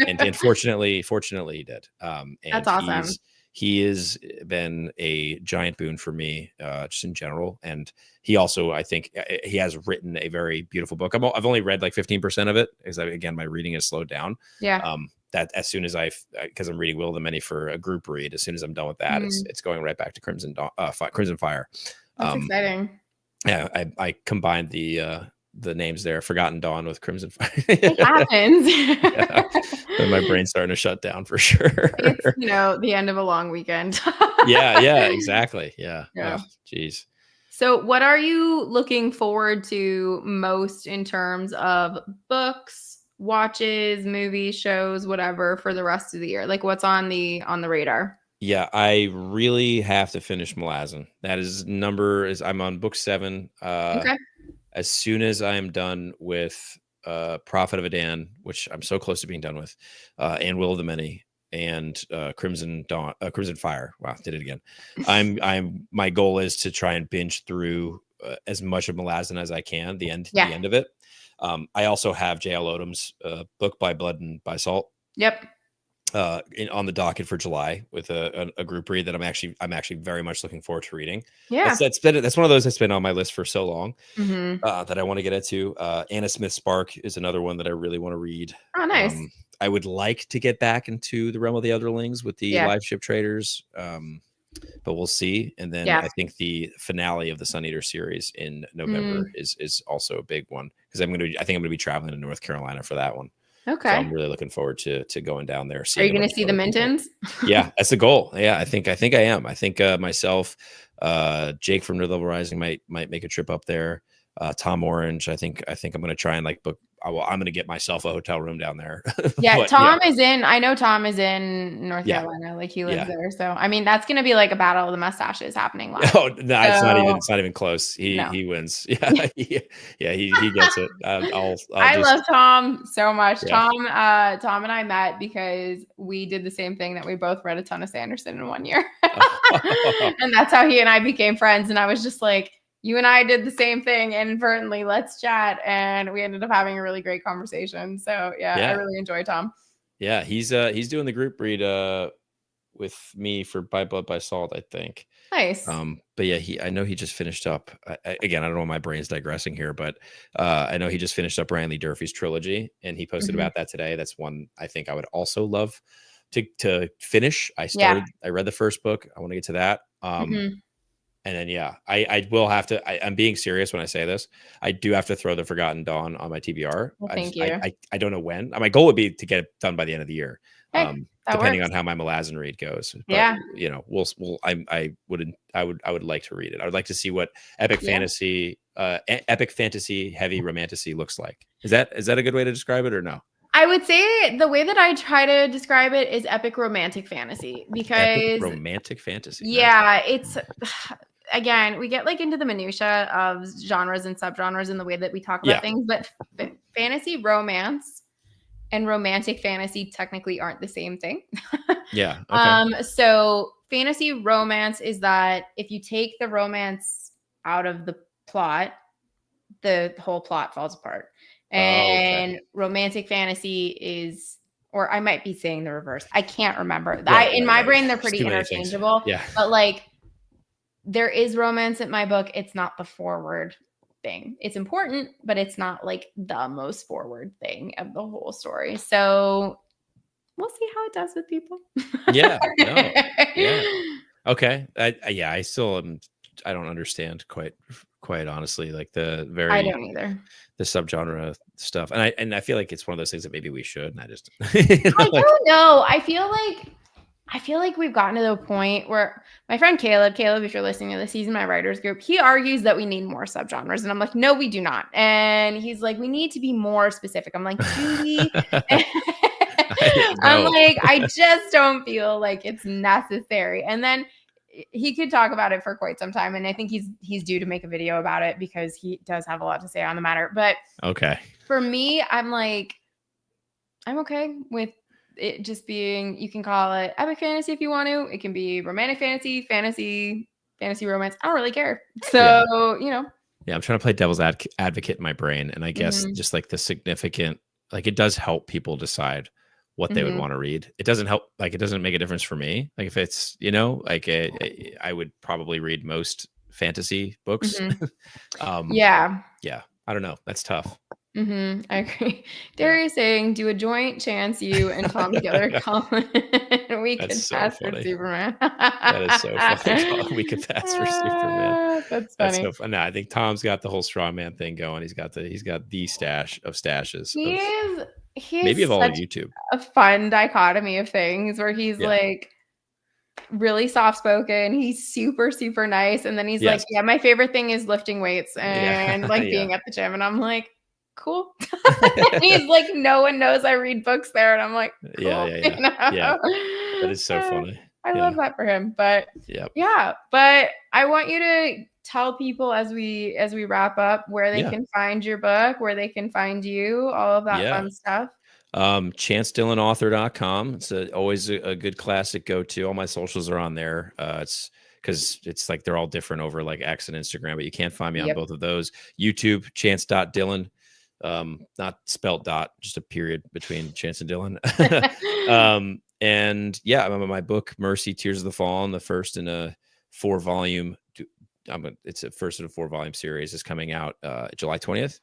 And fortunately he did. And that's awesome. He has been a giant boon for me, just in general. And he also, I think, he has written a very beautiful book. I've only read like 15% of it because, again, my reading has slowed down. Yeah. That as soon as because I'm reading Will of the Many for a group read, as soon as I'm done with that, it's going right back to Crimson Fire. That's exciting. Yeah, I combined the names there, Forgotten Dawn with Crimson Fire. It happens. And my brain's starting to shut down for sure. It's, the end of a long weekend. yeah, exactly. Yeah. Geez. So what are you looking forward to most in terms of books, watches, movies, shows, whatever for the rest of the year? Like what's on the radar? Yeah, I really have to finish Malazan. That is I'm on book 7. Okay. As soon as I am done with Prophet of Adan, which I'm so close to being done with, and Will of the Many, and Crimson Fire. Wow, did it again. My goal is to try and binge through as much of Malazan as I can. The end of it. I also have J.L. Odom's book By Blood and by Salt. Yep. On the docket for July with a group read that I'm actually very much looking forward to reading. Yeah, that's one of those that's been on my list for so long that I want to get into. Anna Smith Spark is another one that I really want to read. Oh, nice. I would like to get back into the Realm of the Otherlings with the live ship traders, but we'll see. And then I think the finale of the Sun Eater series in November is also a big one because I think I'm going to be traveling to North Carolina for that one. Okay. So I'm really looking forward to going down there. Are you going to see the Mintons? Yeah, that's the goal. Yeah, I think I am. I think myself, Jake from Nerd Level Rising might make a trip up there. Tom Orange. I think I'm going to try and book. I'm going to get myself a hotel room down there. Yeah, Tom is in. I know Tom is in North Carolina. Like he lives there. So I mean, that's going to be like a battle of the mustaches happening live. Oh no, it's not even close. He wins. Yeah, he gets it. I love Tom so much. Yeah. Tom and I met because we did the same thing that we both read a ton of Sanderson in one year, and that's how he and I became friends. And I was just like, you and I did the same thing inadvertently. Let's chat. And we ended up having a really great conversation. So I really enjoy Tom. Yeah. He's doing the group read with me for By Blood by Salt, I think. Nice. But yeah, I know he just finished up again. I don't know, my brain's digressing here, but I know he just finished up Ryan Lee Durfee's trilogy and he posted about that today. That's one I think I would also love to finish. I read the first book. I want to get to that. And then, I will have to, I'm being serious when I say this. I do have to throw the Forgotten Dawn on my TBR. Well, thank you. I don't know when. My goal would be to get it done by the end of the year. Depending on how my Malazan read goes. But, I would like to read it. I would like to see what epic fantasy heavy romantasy looks like. Is that a good way to describe it or no? I would say the way that I try to describe it is epic romantic fantasy because epic romantic fantasy. Yeah, it's again, we get into the minutia of genres and subgenres in the way that we talk about things, but fantasy romance and romantic fantasy technically aren't the same thing. Yeah. Okay. So fantasy romance is that if you take the romance out of the plot, the whole plot falls apart. And romantic fantasy is or I might be saying the reverse. I can't remember. In my Right. brain, they're There's pretty too many things. interchangeable. Yeah. But like, there is romance in my book. It's not the forward thing. It's important, but it's not like the most forward thing of the whole story. So we'll see how it does with people. Yeah. No. Yeah. Okay. I still am. I don't understand quite honestly, like I the don't either. subgenre stuff, and I feel like it's one of those things that maybe we should. And I just, I don't know. I feel like we've gotten to the point where my friend Caleb, if you're listening to this, he's in my writers group. He argues that we need more subgenres. And I'm like, no, we do not. And he's like, we need to be more specific. I'm like, do we? I'm like, I just don't feel like it's necessary. And then he could talk about it for quite some time. And I think he's due to make a video about it because he does have a lot to say on the matter. But okay. For me, I'm like, I'm okay with it just being, you can call it epic fantasy if you want to. It can be romantic fantasy, fantasy romance. I don't really care. So, Yeah, I'm trying to play devil's advocate in my brain. And I guess just like the significant, like it does help people decide what they would want to read. It doesn't help, like it doesn't make a difference for me. Like if it's, like I would probably read most fantasy books. Yeah. I don't know. That's tough. I agree. Darius saying, do a joint chance you and Tom together, Colin. We could pass for Superman. That is so funny. We could pass for Superman. That's funny. That's so fun. No, I think Tom's got the whole straw man thing going. He's got the stash of stashes. He's maybe of all of YouTube. A fun dichotomy of things where he's like really soft spoken. He's super, super nice. And then he's like, yeah, my favorite thing is lifting weights and like being at the gym. And I'm like, cool. He's like, no one knows I read books there. And I'm like, cool. Yeah. That is so funny. I love that for him. But but I want you to tell people as we wrap up where they can find your book, where they can find you, all of that fun stuff. ChanceDillonAuthor.com. It's always a good classic go-to. All my socials are on there. It's because it's like they're all different over like X and Instagram, but you can't find me on both of those. YouTube, Chance.Dillon. Not spelled dot, just a period between Chance and Dillon. And my book Mercy, Tears of the Fallen, the first in a 4-volume it's a first in a 4-volume series, is coming out July 20th.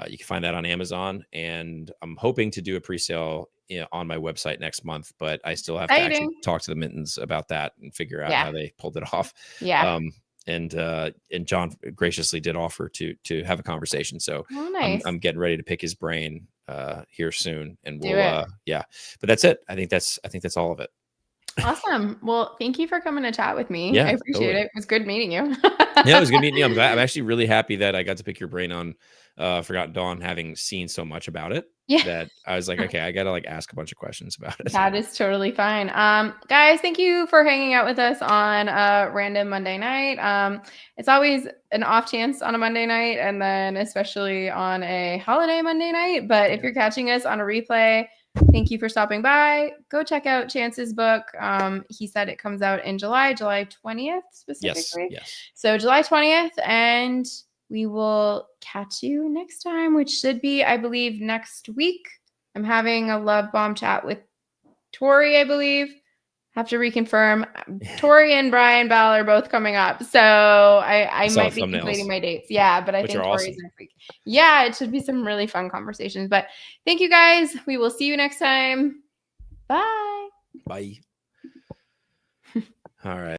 You can find that on Amazon, and I'm hoping to do a pre-sale on my website next month, but I still have to actually talk to the Mittens about that and figure out how they pulled it off. And John graciously did offer to have a conversation. So I'm getting ready to pick his brain here soon, and we'll but that's it. I think that's all of it. Awesome. Well, thank you for coming to chat with me. I appreciate it. It was good meeting you. It was good meeting you. I'm actually really happy that I got to pick your brain on Forgotten Dawn, having seen so much about it. That I was like, okay, I gotta like ask a bunch of questions about it. That is totally fine. Guys, thank you for hanging out with us on a random Monday night. It's always an off chance on a Monday night, and then especially on a holiday Monday night. But if you're catching us on a replay, thank you for stopping by. Go check out Chance's book. He said it comes out in July 20th specifically. Yes. So July 20th, and we will catch you next time, which should be, I believe, next week. I'm having a love bomb chat with Tori, I believe. Have to reconfirm. Tori and Brian Bell are both coming up. So I might be completing my dates. Yeah, but I think Tori's next week. Yeah, it should be some really fun conversations. But thank you guys. We will see you next time. Bye. Bye. All right.